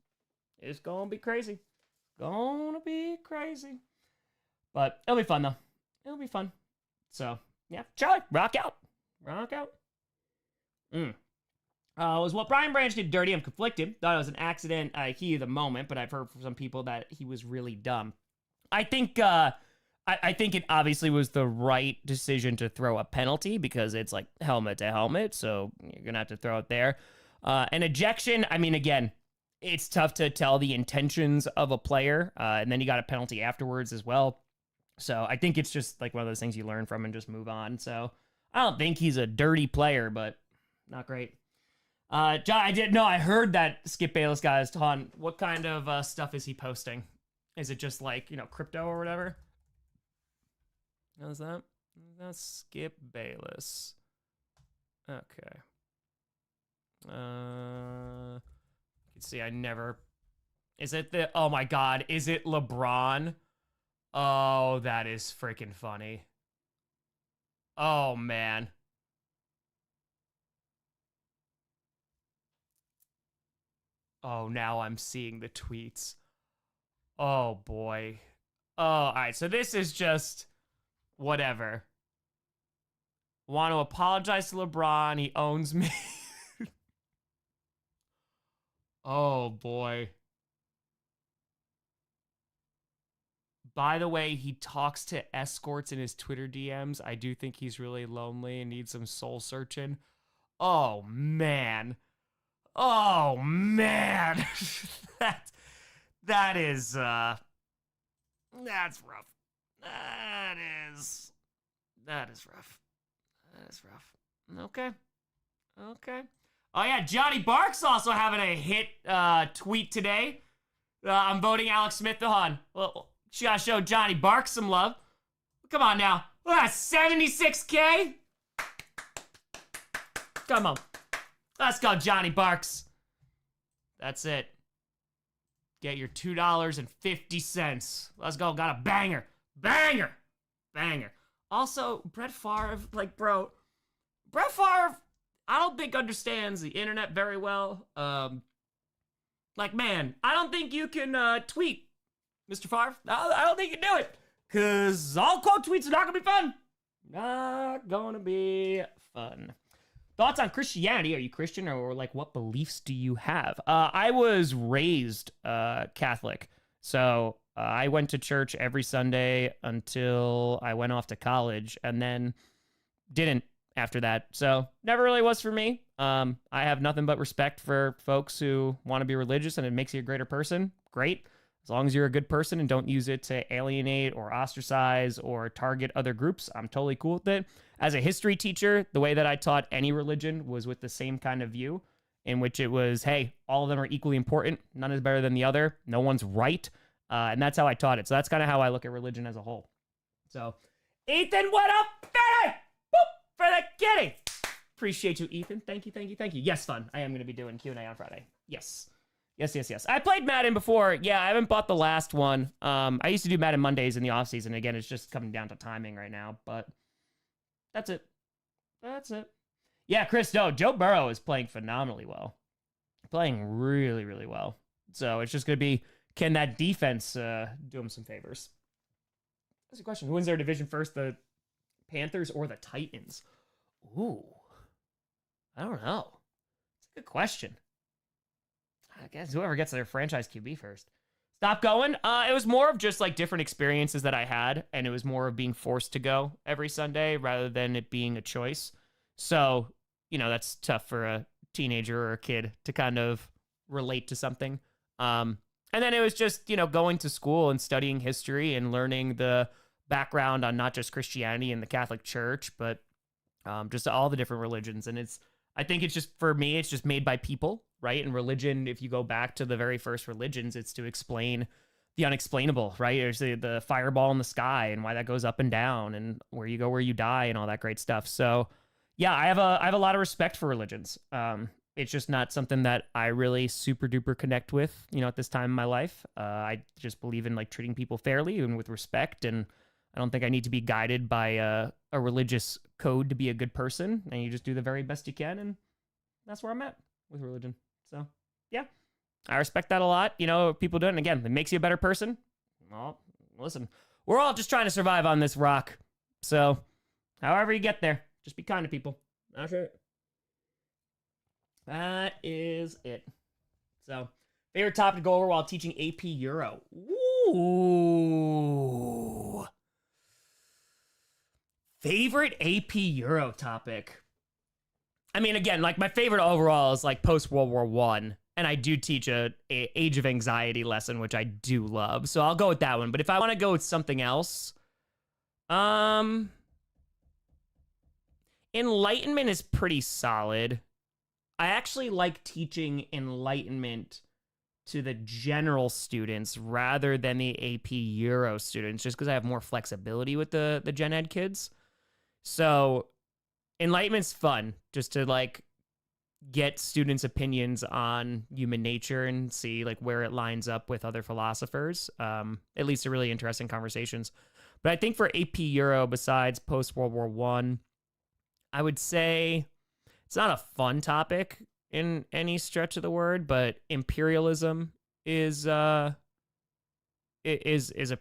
It's going to be crazy. Gonna be crazy. But it'll be fun, though. It'll be fun. So, yeah. Charlie, rock out. Rock out. Was what Brian Branch did dirty. I'm conflicted. Thought it was an accident, heat of the moment, but I've heard from some people that he was really dumb. I think I think it obviously was the right decision to throw a penalty because it's like helmet to helmet, so you're going to have to throw it there. An ejection, I mean, again, it's tough to tell the intentions of a player, and then you got a penalty afterwards as well. So I think it's just like one of those things you learn from and just move on. So I don't think he's a dirty player, but not great. John, I heard that Skip Bayless guy is on. What kind of stuff is he posting? Is it just like, crypto or whatever? How's that? That's Skip Bayless. Okay. You can see I never... Is it the... Oh my god, is it LeBron? Oh, that is freaking funny. Oh, man. Oh, now I'm seeing the tweets. Oh, boy. Oh, all right, so this is just... whatever. Want to apologize to LeBron. He owns me. Oh, boy. By the way, he talks to escorts in his Twitter DMs. I do think he's really lonely and needs some soul searching. Oh, man. Oh, man. That is, that's rough. That is rough. That is rough. Okay. Oh, yeah, Johnny Barks also having a hit tweet today. I'm voting Alex Smith the Hun. Well, gotta show Johnny Barks some love. Come on now. Look at that, 76K? Come on. Let's go, Johnny Barks. That's it. Get your $2.50. Let's go. Got a banger. Banger. Also, Brett Favre, like, bro, Brett Favre, I don't think understands the internet very well. Like, man, I don't think you can tweet, Mr. Favre. I don't think you can do it. Because all quote tweets are not going to be fun. Not going to be fun. Thoughts on Christianity? Are you Christian, or like what beliefs do you have? I was raised Catholic, so I went to church every Sunday until I went off to college, and then didn't after that. So never really was for me. I have nothing but respect for folks who want to be religious and it makes you a greater person. Great. As long as you're a good person and don't use it to alienate or ostracize or target other groups, I'm totally cool with it. As a history teacher, the way that I taught any religion was with the same kind of view, in which it was, hey, all of them are equally important. None is better than the other. No one's right. And that's how I taught it. So that's kind of how I look at religion as a whole. So, Ethan, what up, Betty? Boop, for the kitty. Appreciate you, Ethan. Thank you. Yes, fun. I am going to be doing Q&A on Friday. Yes. I played Madden before. Yeah, I haven't bought the last one. I used to do Madden Mondays in the offseason. Again, it's just coming down to timing right now, but that's it. That's it. Yeah, Chris, no, Joe Burrow is playing phenomenally well. Playing really, really well. So it's just going to be, can that defense do him some favors? That's a question. Who wins their division first, the Panthers or the Titans? Ooh. I don't know. It's a good question. I guess whoever gets their franchise QB first. Stop going. It was more of just like different experiences that I had, and it was more of being forced to go every Sunday rather than it being a choice. So, you know, that's tough for a teenager or a kid to kind of relate to something. And then it was just, you know, going to school and studying history and learning the background on not just Christianity and the Catholic Church, but just all the different religions. And I think it's just, for me, it's just made by people, right? And religion, if you go back to the very first religions, it's to explain the unexplainable, right? There's the fireball in the sky and why that goes up and down and where you go, where you die and all that great stuff. So yeah, I have a lot of respect for religions. It's just not something that I really super duper connect with, you know, at this time in my life. I just believe in like treating people fairly and with respect. And I don't think I need to be guided by a religious code to be a good person. And you just do the very best you can. And that's where I'm at with religion. So yeah, I respect that a lot. You know, people do it. And again, it makes you a better person. Well, listen, we're all just trying to survive on this rock. So however you get there, just be kind to people. That's it. That is it. So, favorite topic to go over while teaching AP Euro. Ooh. Favorite AP Euro topic. I mean, again, like my favorite overall is like post World War I, and I do teach a Age of Anxiety lesson, which I do love. So I'll go with that one. But if I want to go with something else, Enlightenment is pretty solid. I actually like teaching Enlightenment to the general students rather than the AP Euro students, just because I have more flexibility with the Gen Ed kids. So Enlightenment's fun, just to like get students' opinions on human nature and see like where it lines up with other philosophers. It leads to really interesting conversations. But I think for AP Euro, besides post World War I would say it's not a fun topic in any stretch of the word, but imperialism is a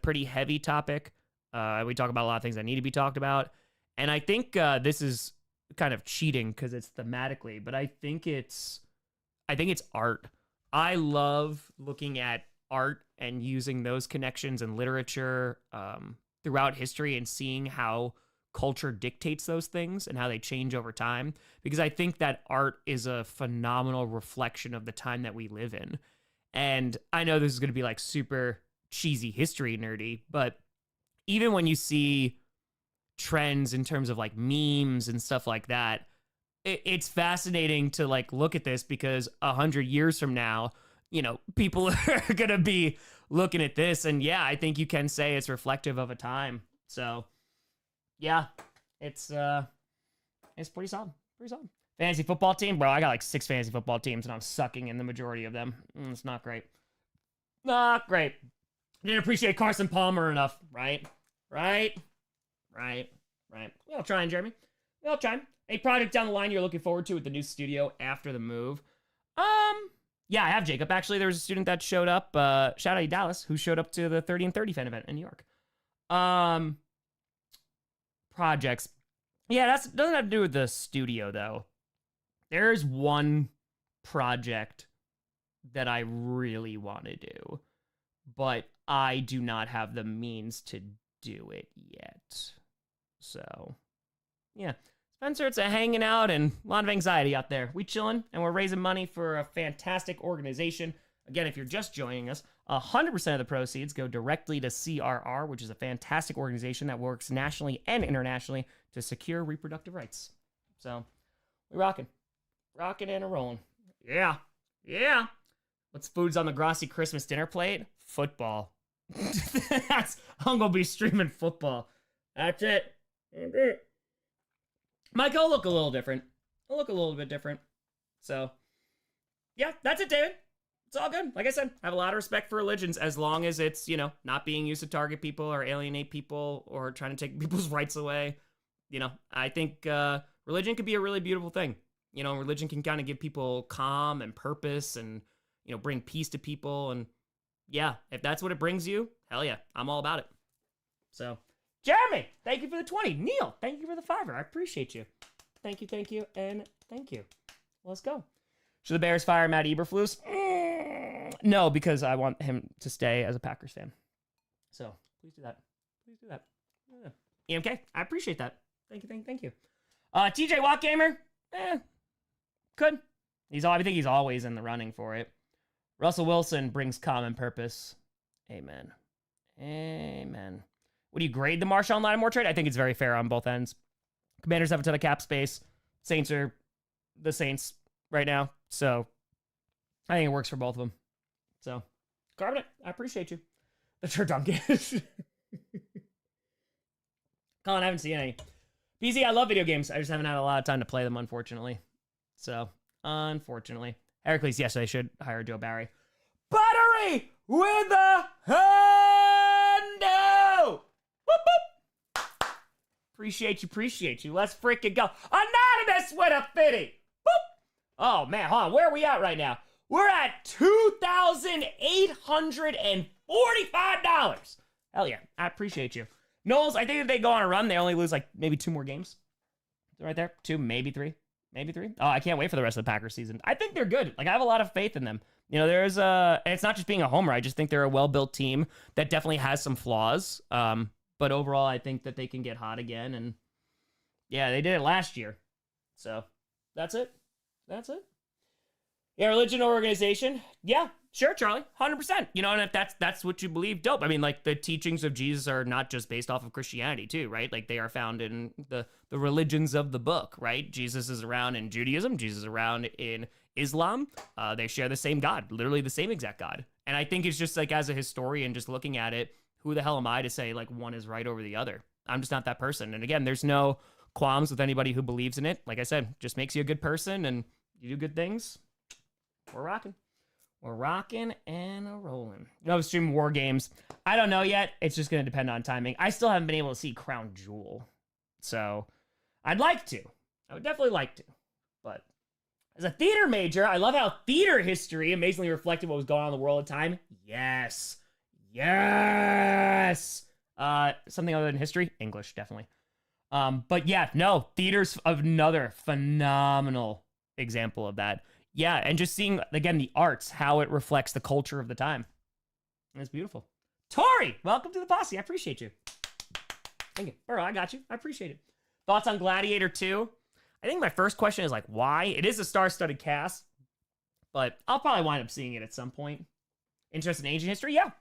pretty heavy topic. We talk about a lot of things that need to be talked about, and I think this is kind of cheating because it's thematically, but I think it's art. I love looking at art and using those connections in literature throughout history and seeing how culture dictates those things and how they change over time, because I think that art is a phenomenal reflection of the time that we live in. And I know this is going to be like super cheesy history nerdy, but even when you see trends in terms of like memes and stuff like that, it's fascinating to like look at this, because 100 years from now, you know, people are going to be looking at this, and yeah, I think you can say it's reflective of a time. So yeah, it's pretty solid. Pretty solid. Fantasy football team, bro. I got like 6 fantasy football teams, and I'm sucking in the majority of them. It's not great. Not great. Didn't appreciate Carson Palmer enough, right? Right. We'll try, Jeremy. We'll try. A project down the line you're looking forward to with the new studio after the move? Yeah, I have, Jacob. Actually, there was a student that showed up. Shout out to Dallas, who showed up to the 30 and 30 fan event in New York. Projects. Yeah, that doesn't have to do with the studio, though. There's one project that I really want to do, but I do not have the means to do it yet. So, yeah. Spencer, it's a hanging out and a lot of anxiety out there. We chilling, and we're raising money for a fantastic organization. Again, if you're just joining us, 100% of the proceeds go directly to CRR, which is a fantastic organization that works nationally and internationally to secure reproductive rights. So, we're rocking and a rolling. Yeah. What's foods on the Grossi Christmas dinner plate? Football. I'm gonna be streaming football. That's it. Mike, I'll look a little different. I'll look a little bit different. So, yeah, that's it, David. It's all good. Like I said, I have a lot of respect for religions as long as it's, you know, not being used to target people or alienate people or trying to take people's rights away. You know, I think religion could be a really beautiful thing. You know, religion can kind of give people calm and purpose and, you know, bring peace to people. And yeah, if that's what it brings you, hell yeah, I'm all about it. So, Jeremy, thank you for the 20. Neil, thank you for the $5. I appreciate you. Thank you, and thank you. Let's go. Should the Bears fire Matt Eberflus? No, because I want him to stay as a Packers fan. So, please do that. Please do that. Yeah. EMK, I appreciate that. Thank you. TJ Watt Gamer? Could. I think he's always in the running for it. Russell Wilson brings common purpose. Amen. Would you grade the Marshawn Lattimore trade? I think it's very fair on both ends. Commanders have a ton of cap space. Saints are the Saints right now. So I think it works for both of them. So, Carbonate, I appreciate you. The Turduncan. Colin, I haven't seen any. BZ, I love video games. I just haven't had a lot of time to play them, unfortunately. So, unfortunately. Heracles, yes, I should hire Joe Barry. Buttery with a hundo! Whoop, whoop. Appreciate you. Let's freaking go. Anonymous with a 50. Boop. Oh, man, hold on. Where are we at right now? We're at $2,845. Hell yeah. I appreciate you. Knowles, I think if they go on a run, they only lose like maybe 2 more games. Right there. 2, maybe 3. Oh, I can't wait for the rest of the Packers season. I think they're good. Like, I have a lot of faith in them. You know, and it's not just being a homer. I just think they're a well-built team that definitely has some flaws. But overall, I think that they can get hot again. And yeah, they did it last year. So that's it. Yeah, religion or organization. Yeah, sure, Charlie. 100%. You know, and if that's what you believe, dope. I mean, like, the teachings of Jesus are not just based off of Christianity, too, right? Like, they are found in the religions of the book, right? Jesus is around in Judaism. Jesus is around in Islam. They share the same God, literally the same exact God. And I think it's just, like, as a historian, just looking at it, who the hell am I to say, like, one is right over the other? I'm just not that person. And again, there's no qualms with anybody who believes in it. Like I said, just makes you a good person and you do good things. We're rocking and a rolling. No, stream War Games. I don't know yet. It's just going to depend on timing. I still haven't been able to see Crown Jewel. So I'd like to. I would definitely like to. But as a theater major, I love how theater history amazingly reflected what was going on in the world at the time. Yes. Something other than history? English, definitely. But yeah, no, theater's another phenomenal example of that. Yeah, and just seeing, again, the arts, how it reflects the culture of the time. It's beautiful. Tori, welcome to the posse. I appreciate you. Thank you. Burrow, I got you. I appreciate it. Thoughts on Gladiator 2? I think my first question is, like, why? It is a star-studded cast, but I'll probably wind up seeing it at some point. Interested in ancient history? Yeah.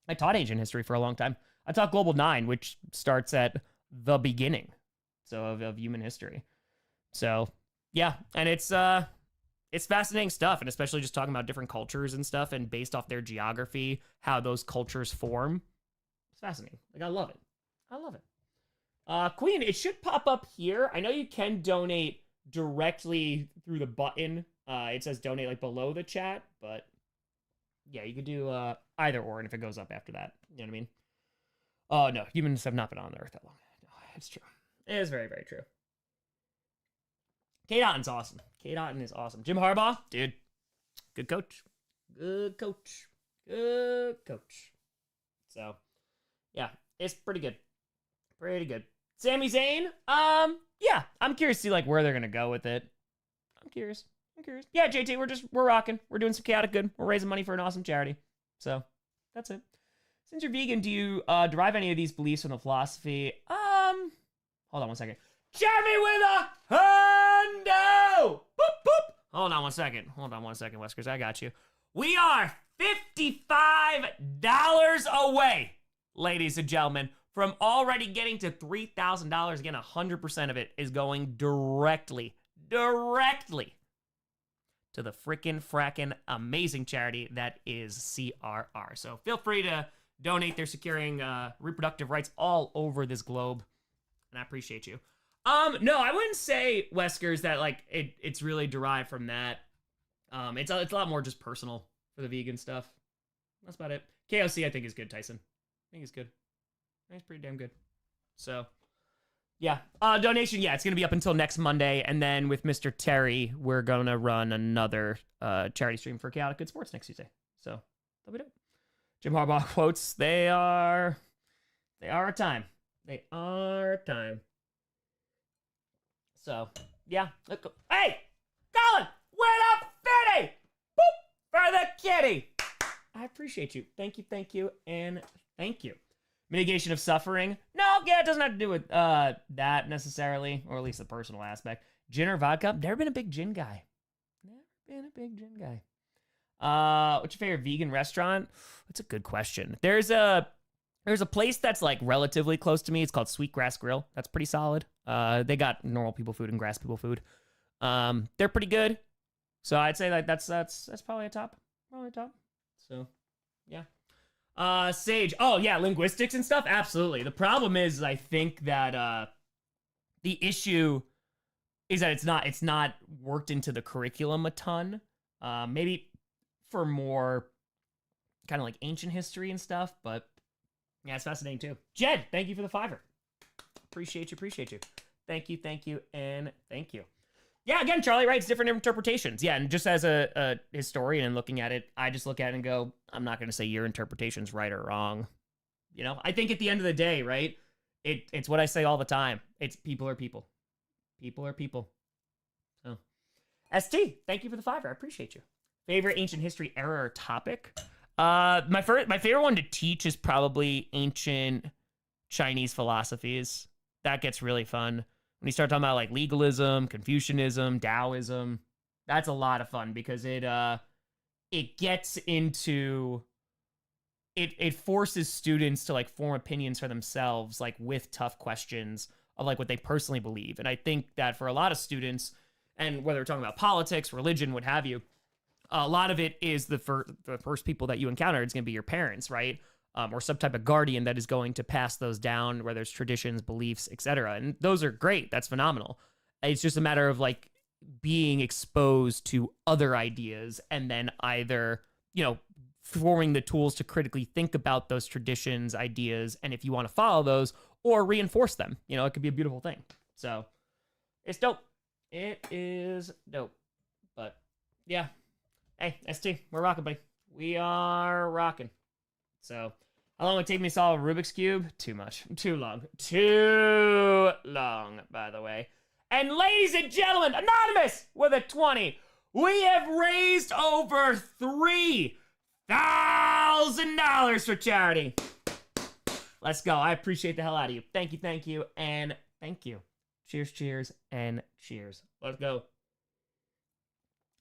I taught ancient history for a long time. I taught Global 9, which starts at the beginning, so of human history. So, yeah, and it's fascinating stuff, and especially just talking about different cultures and stuff, and based off their geography, how those cultures form. It's fascinating. Like, I love it. Queen, it should pop up here. I know you can donate directly through the button. It says donate, like, below the chat, but yeah, you could do either or, and if it goes up after that, you know what I mean? Oh, no, humans have not been on Earth that long. No, it's true. It is very, very true. K. Dotton's awesome. K. Dotton is awesome. Jim Harbaugh, dude, good coach. So, yeah, it's pretty good. Sami Zayn, yeah, I'm curious to see, like, where they're gonna go with it. I'm curious. Yeah, JT, we're rocking. We're doing some chaotic good. We're raising money for an awesome charity. So, that's it. Since you're vegan, do you derive any of these beliefs from the philosophy? Hold on one second. Jeremy with a hundo! Boop, boop. Hold on one second, Weskers. I got you. We are $55 away, ladies and gentlemen, from already getting to $3,000. Again, 100% of it is going directly to the frackin' amazing charity that is CRR. So feel free to donate. They're securing reproductive rights all over this globe, and I appreciate you. No, I wouldn't say, Weskers, that, like, it's really derived from that. It's a lot more just personal for the vegan stuff. That's about it. KOC, I think, is good, Tyson. I think he's good. I think he's pretty damn good. So, Yeah. Donation, yeah, it's going to be up until next Monday. And then with Mr. Terry, we're going to run another charity stream for Chaotic Good Sports next Tuesday. So that'll be dope. Jim Harbaugh quotes, they are a time. They are a time. So, yeah. Hey, Colin, where the fitty? Boop, for the kitty. I appreciate you. Thank you, and thank you. Mitigation of suffering? No, yeah, it doesn't have to do with that necessarily, or at least the personal aspect. Gin or vodka? Never been a big gin guy. What's your favorite vegan restaurant? That's a good question. There's a place that's like relatively close to me. It's called Sweetgrass Grill. That's pretty solid. They got normal people food and grass people food. They're pretty good. So I'd say like that's probably a top. So, yeah. Sage. Oh, yeah, linguistics and stuff? Absolutely. The problem is, I think that the issue is that it's not worked into the curriculum a ton. Maybe for more kind of like ancient history and stuff, but yeah, it's fascinating too. Jed, thank you for the $5. Appreciate you. Thank you, and thank you. Yeah, again, Charlie writes different interpretations. Yeah, and just as a historian and looking at it, I just look at it and go, I'm not going to say your interpretation's right or wrong. You know, I think at the end of the day, right, it's what I say all the time. It's people are people. People are people. So, ST, thank you for the $5. I appreciate you. Favorite ancient history era or topic? My favorite one to teach is probably ancient Chinese philosophies. That gets really fun. When you start talking about like legalism, Confucianism, Taoism, that's a lot of fun because it gets into it forces students to like form opinions for themselves, like with tough questions of like what they personally believe. And I think that for a lot of students, and whether we're talking about politics, religion, what have you, a lot of it is the first people that you encounter. It's going to be your parents, right? Or some type of guardian that is going to pass those down, whether it's traditions, beliefs, etc. And those are great. That's phenomenal. It's just a matter of like being exposed to other ideas and then either, you know, forming the tools to critically think about those traditions, ideas, and if you want to follow those or reinforce them, you know, it could be a beautiful thing. So it's dope. It is dope. But yeah. Hey, ST, we're rocking, buddy. We are rocking. So, how long would it take me to solve a Rubik's Cube? Too much. Too long. Too long, by the way. And ladies and gentlemen, Anonymous with a 20. We have raised over $3,000 for charity. Let's go. I appreciate the hell out of you. Thank you, and thank you. Cheers, and cheers. Let's go.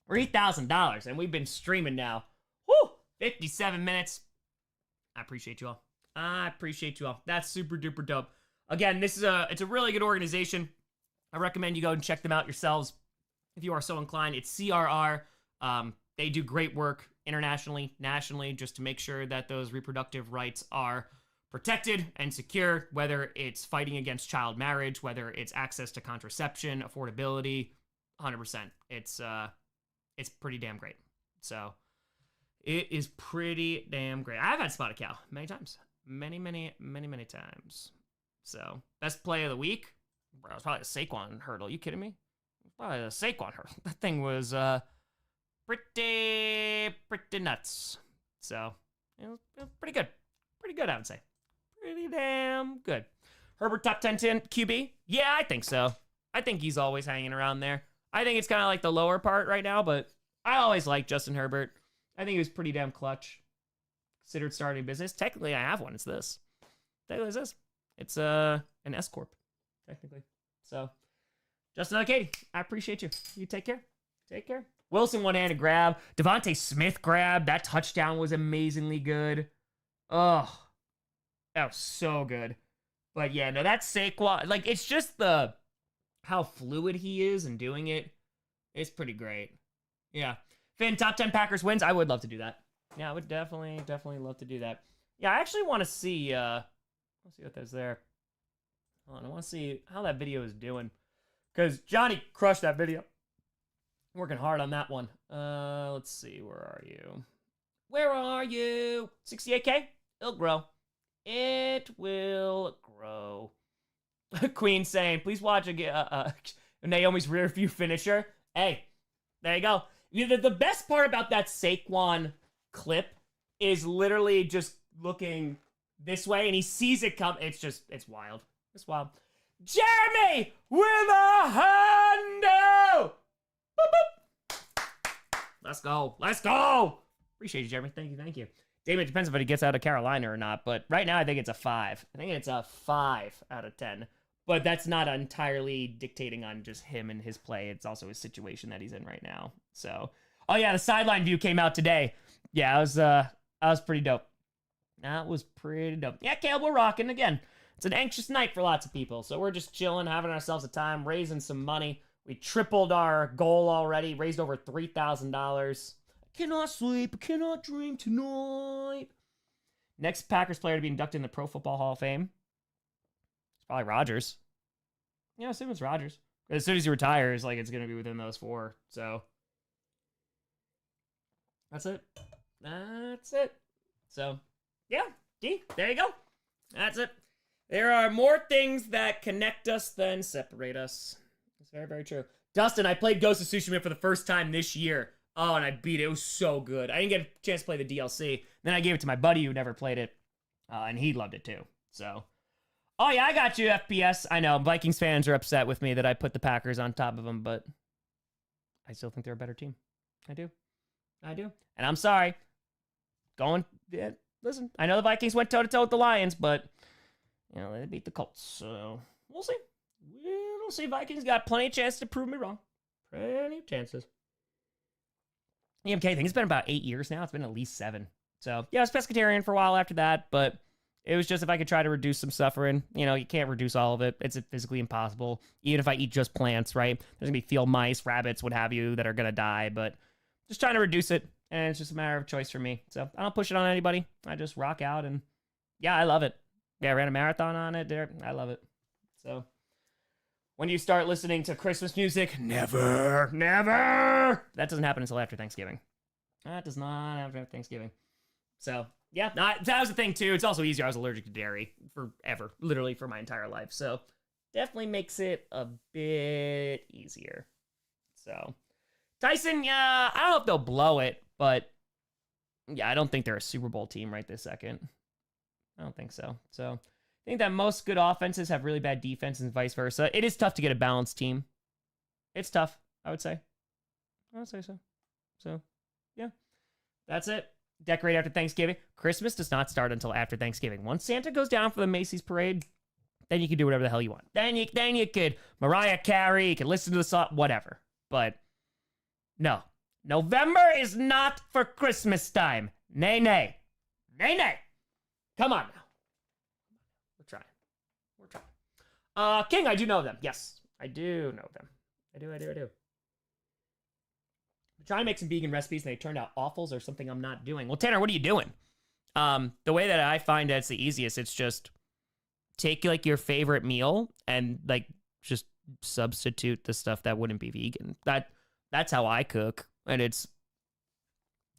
$3,000, and we've been streaming now. Woo! 57 minutes. I appreciate you all. That's super duper dope. Again, it's a really good organization. I recommend you go and check them out yourselves if you are so inclined. It's CRR. They do great work internationally, nationally, just to make sure that those reproductive rights are protected and secure, whether it's fighting against child marriage, whether it's access to contraception, affordability, 100%. It's pretty damn great. So it is pretty damn great. I've had spotted cow many times. Many times. So, best play of the week? Bro, it was probably a Saquon hurdle. Are you kidding me? Probably a Saquon hurdle. That thing was pretty nuts. So, it was pretty good. Pretty good, I would say. Pretty damn good. Herbert top 10 QB? Yeah, I think so. I think he's always hanging around there. I think it's kind of like the lower part right now, but I always liked Justin Herbert. I think he was pretty damn clutch. Considered starting business. Technically, I have one. It's this. Technically, it's this. It's an S Corp, technically. So, Justin Katie, I appreciate you. You take care. Take care. Wilson one-handed grab. Devontae Smith grab. That touchdown was amazingly good. Oh, that was so good. But yeah, no, that's Saquon. Like, it's just how fluid he is and doing it. It's pretty great. Yeah. Finn, top 10 Packers wins. I would love to do that. Yeah, I would definitely love to do that. Yeah, I actually want to see, let's see what there's there. Hold on, I want to see how that video is doing. Because Johnny crushed that video. Working hard on that one. Let's see, where are you? Where are you? 68K? It'll grow. It will grow. Queen saying, please watch Naomi's rear view finisher. Hey, there you go. The best part about that Saquon clip is literally just looking this way, and he sees it come. It's wild. It's wild. Jeremy with a hundo! Boop, boop. Let's go. Let's go. Appreciate you, Jeremy. Thank you. Damon, it depends if he gets out of Carolina or not, but right now I think it's a 5. I think it's a 5 out of 10. But that's not entirely dictating on just him and his play. It's also his situation that he's in right now. So, oh yeah, the sideline view came out today. Yeah, that was pretty dope. That was pretty dope. Yeah, Caleb, we're rocking again. It's an anxious night for lots of people, so we're just chilling, having ourselves a time, raising some money. We tripled our goal already, raised over $3,000. I cannot sleep, I cannot dream tonight. Next Packers player to be inducted in the Pro Football Hall of Fame. It's probably Rodgers. Yeah, I assume it's Rodgers. As soon as he retires, like, it's going to be within those 4, so. That's it. That's it. So, yeah, D, there you go. That's it. There are more things that connect us than separate us. It's very, very true. Dustin, I played Ghost of Tsushima for the first time this year. Oh, and I beat it. It was so good. I didn't get a chance to play the DLC. Then I gave it to my buddy who never played it, and he loved it too. So, oh yeah, I got you, FPS. I know, Vikings fans are upset with me that I put the Packers on top of them, but I still think they're a better team. I do. And I'm sorry. Listen, I know the Vikings went toe-to-toe with the Lions, but you know, they beat the Colts, so we'll see. We'll see. Vikings got plenty of chances to prove me wrong. Plenty of chances. The MK thing, it's been about 8 years now. It's been at least 7. So, yeah, I was pescatarian for a while after that, but it was just if I could try to reduce some suffering. You know, you can't reduce all of it. It's physically impossible. Even if I eat just plants, right? There's going to be field mice, rabbits, what have you, that are going to die, but just trying to reduce it, and it's just a matter of choice for me. So, I don't push it on anybody. I just rock out, and yeah, I love it. Yeah, I ran a marathon on it. I love it. So, when do you start listening to Christmas music? Never. That doesn't happen until after Thanksgiving. That does not happen after Thanksgiving. So, yeah, that was the thing, too. It's also easier. I was allergic to dairy forever, literally for my entire life. So, definitely makes it a bit easier. So, Tyson, yeah, I don't know if they'll blow it, but yeah, I don't think they're a Super Bowl team right this second. I don't think so. So, I think that most good offenses have really bad defense and vice versa. It is tough to get a balanced team. It's tough, I would say. I would say so. So, yeah, that's it. Decorate after Thanksgiving. Christmas does not start until after Thanksgiving. Once Santa goes down for the Macy's parade, then you can do whatever the hell you want. Then you could Mariah Carey, you can listen to the song, whatever. But no, November is not for Christmas time. Nay. Come on now. We're trying. King, I do know them. Yes, I do know them. I do. I'm trying to make some vegan recipes, and they turned out awfuls or something I'm not doing. Well, Tanner, what are you doing? The way that I find that it's the easiest, it's just take like your favorite meal and like just substitute the stuff that wouldn't be vegan. That's how I cook, and it's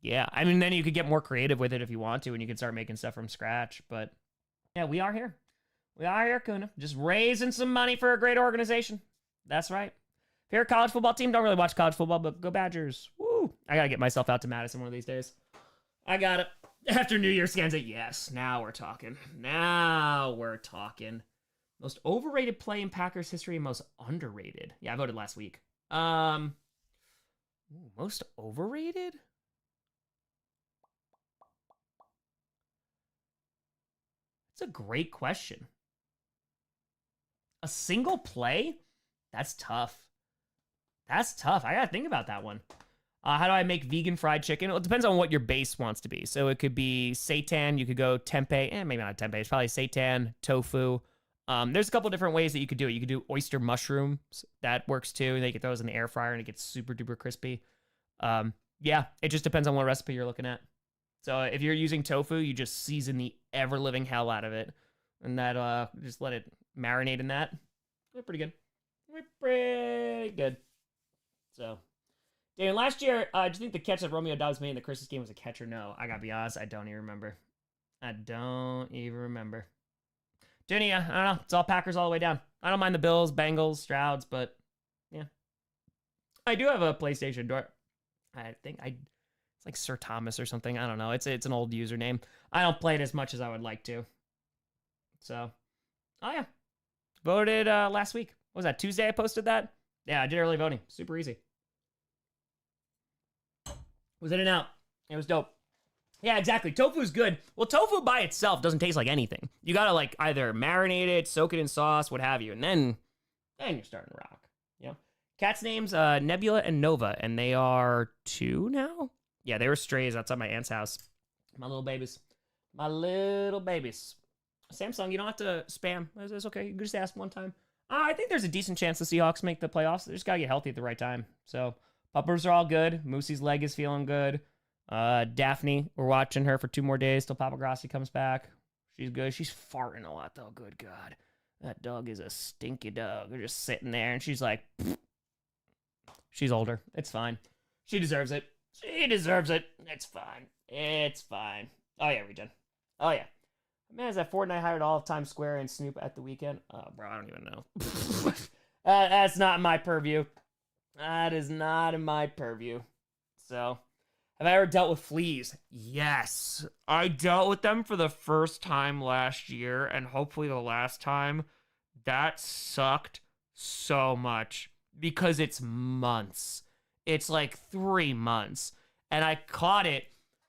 yeah. I mean, then you could get more creative with it if you want to, and you can start making stuff from scratch. But yeah, we are here. We are here, Kuna. Just raising some money for a great organization. That's right. If you're a college football team, don't really watch college football, but go Badgers. Woo! I gotta get myself out to Madison one of these days. I got it. After New Year scans it, yes. Now we're talking. Most overrated play in Packers history and most underrated. Yeah, I voted last week. Most overrated? That's a great question. A single play? That's tough. I gotta think about that one. How do I make vegan fried chicken? Well, it depends on what your base wants to be. So it could be seitan. You could go tempeh. Maybe not tempeh. It's probably seitan, tofu. There's a couple different ways that you could do it. You could do oyster mushrooms. That works too. And then you can throw those in the air fryer and it gets super duper crispy. Yeah, it just depends on what recipe you're looking at. So if you're using tofu, you just season the ever living hell out of it. And that, just let it marinate in that. We're pretty good. So, Dan, last year, do you think the catch that Romeo Dobbs made in the Christmas game was a catch or no? I gotta be honest, I don't even remember. Ginny, I don't know. It's all Packers all the way down. I don't mind the Bills, Bengals, Strouds, but yeah. I do have a PlayStation door. I think it's like Sir Thomas or something. I don't know. It's an old username. I don't play it as much as I would like to. So, oh yeah. Voted last week. What was that, Tuesday I posted that? Yeah, I did early voting. Super easy. Was in and out. It was dope. Yeah, exactly. Tofu's good. Well, tofu by itself doesn't taste like anything. You gotta like either marinate it, soak it in sauce, what have you, and then you're starting to rock. You know, cats' names Nebula and Nova, and they are 2 now. Yeah, they were strays outside my aunt's house. My little babies. My little babies. Samsung, you don't have to spam. It's okay. You can just ask one time. I think there's a decent chance the Seahawks make the playoffs. They just gotta get healthy at the right time. So puppers are all good. Moosey's leg is feeling good. Daphne, we're watching her for 2 more days till Papa Grossi comes back. She's good. She's farting a lot though. Good God. That dog is a stinky dog. They're just sitting there and she's like, pfft. She's older. It's fine. She deserves it. She deserves it. It's fine. It's fine. Oh yeah, Regen. Oh yeah. Man, is that Fortnite hired all of Times Square and Snoop at the weekend? Oh, bro, I don't even know. That's not in my purview. That is not in my purview. So, have I ever dealt with fleas? Yes. I dealt with them for the first time last year, and hopefully the last time. That sucked so much because it's months. It's like 3 months. And I caught it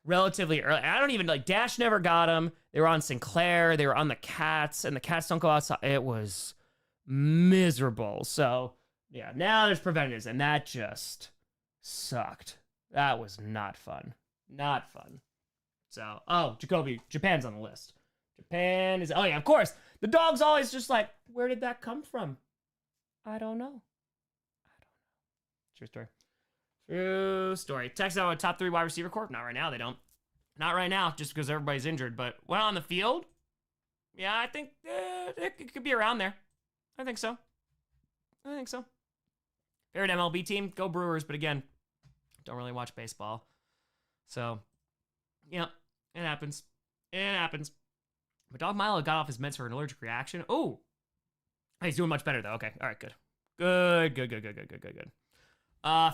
relatively early. I don't even, like, Dash never got them. They were on Sinclair. They were on the cats, and the cats don't go outside. It was miserable. So, yeah, now there's preventatives, and that just sucked. That was not fun. Not fun. So, oh, Jacoby, Japan's on the list. Japan is, oh yeah, of course. The dog's always just like, where did that come from? I don't know. True story. True story. Texas out a top 3 wide receiver corp? Not right now, they don't. Not right now, just because everybody's injured. But when on the field, yeah, I think it could be around there. I think so. Favorite MLB team? Go Brewers, but again, don't really watch baseball. So, yeah, it happens. But Dog Milo got off his meds for an allergic reaction. Oh, he's doing much better, though. Okay, all right, good. Good.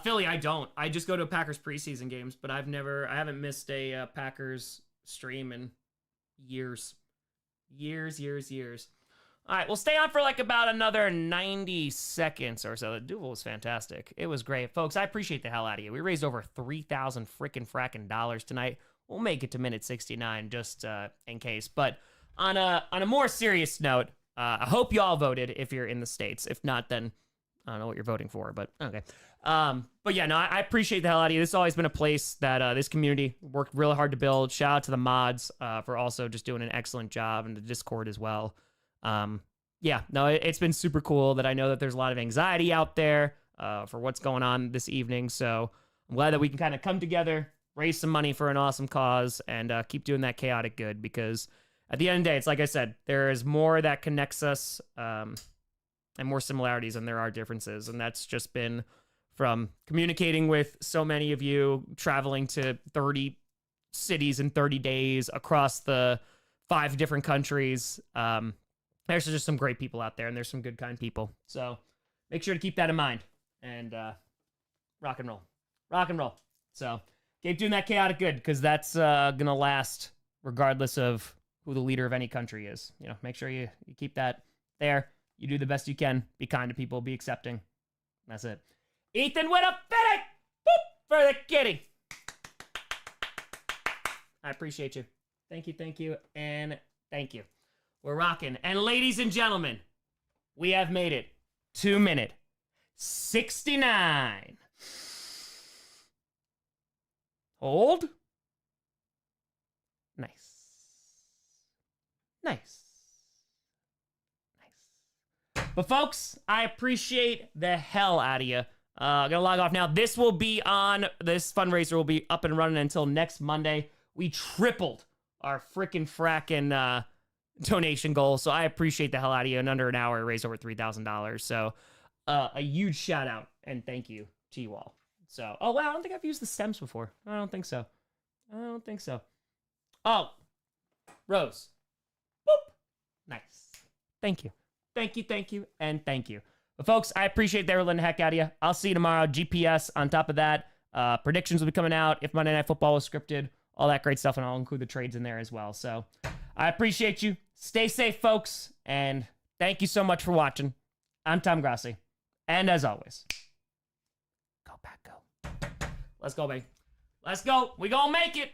Philly, I don't. I just go to Packers preseason games, but I haven't missed a Packers stream in years. All right, we'll stay on for like about another 90 seconds or so. The duel was fantastic. It was great. Folks, I appreciate the hell out of you. We raised over 3,000 fracking dollars tonight. We'll make it to minute 69 just in case. But on a more serious note, I hope you all voted if you're in the States. If not, then I don't know what you're voting for, but okay. But yeah, no, I appreciate the hell out of you. This has always been a place that this community worked really hard to build. Shout out to the mods for also just doing an excellent job, and the Discord as well. Yeah, no, it's been super cool that I know that there's a lot of anxiety out there for what's going on this evening. So I'm glad that we can kind of come together, raise some money for an awesome cause, and keep doing that chaotic good, because at the end of the day, it's like I said, there is more that connects us and more similarities than there are differences. And that's just been from communicating with so many of you, traveling to 30 cities in 30 days across the 5 different countries. There's just some great people out there, and there's some good, kind people. So make sure to keep that in mind, and rock and roll. So keep doing that chaotic good, because that's going to last regardless of who the leader of any country is. You know, make sure you keep that there. You do the best you can. Be kind to people. Be accepting. That's it. Ethan with a fitting! Boop! For the kitty. I appreciate you. Thank you, and thank you. We're rocking. And ladies and gentlemen, we have made it to minute 69. Hold. Nice. But folks, I appreciate the hell out of you. Gonna log off now. This fundraiser will be up and running until next Monday. We tripled our fracking donation goal, so I appreciate the hell out of you. In under an hour, I raised over $3,000. So a huge shout out and thank you to you all. So, oh wow, I don't think I've used the stems before. I don't think so. Oh, Rose. Boop. Nice. Thank you. Thank you, and thank you. But folks, I appreciate they were letting the heck out of you. I'll see you tomorrow. GPS on top of that. Predictions will be coming out if Monday Night Football was scripted. All that great stuff, and I'll include the trades in there as well. So I appreciate you. Stay safe, folks, and thank you so much for watching. I'm Tom Grossi, and as always, go Pack, go. Let's go, baby. Let's go. We gonna make it.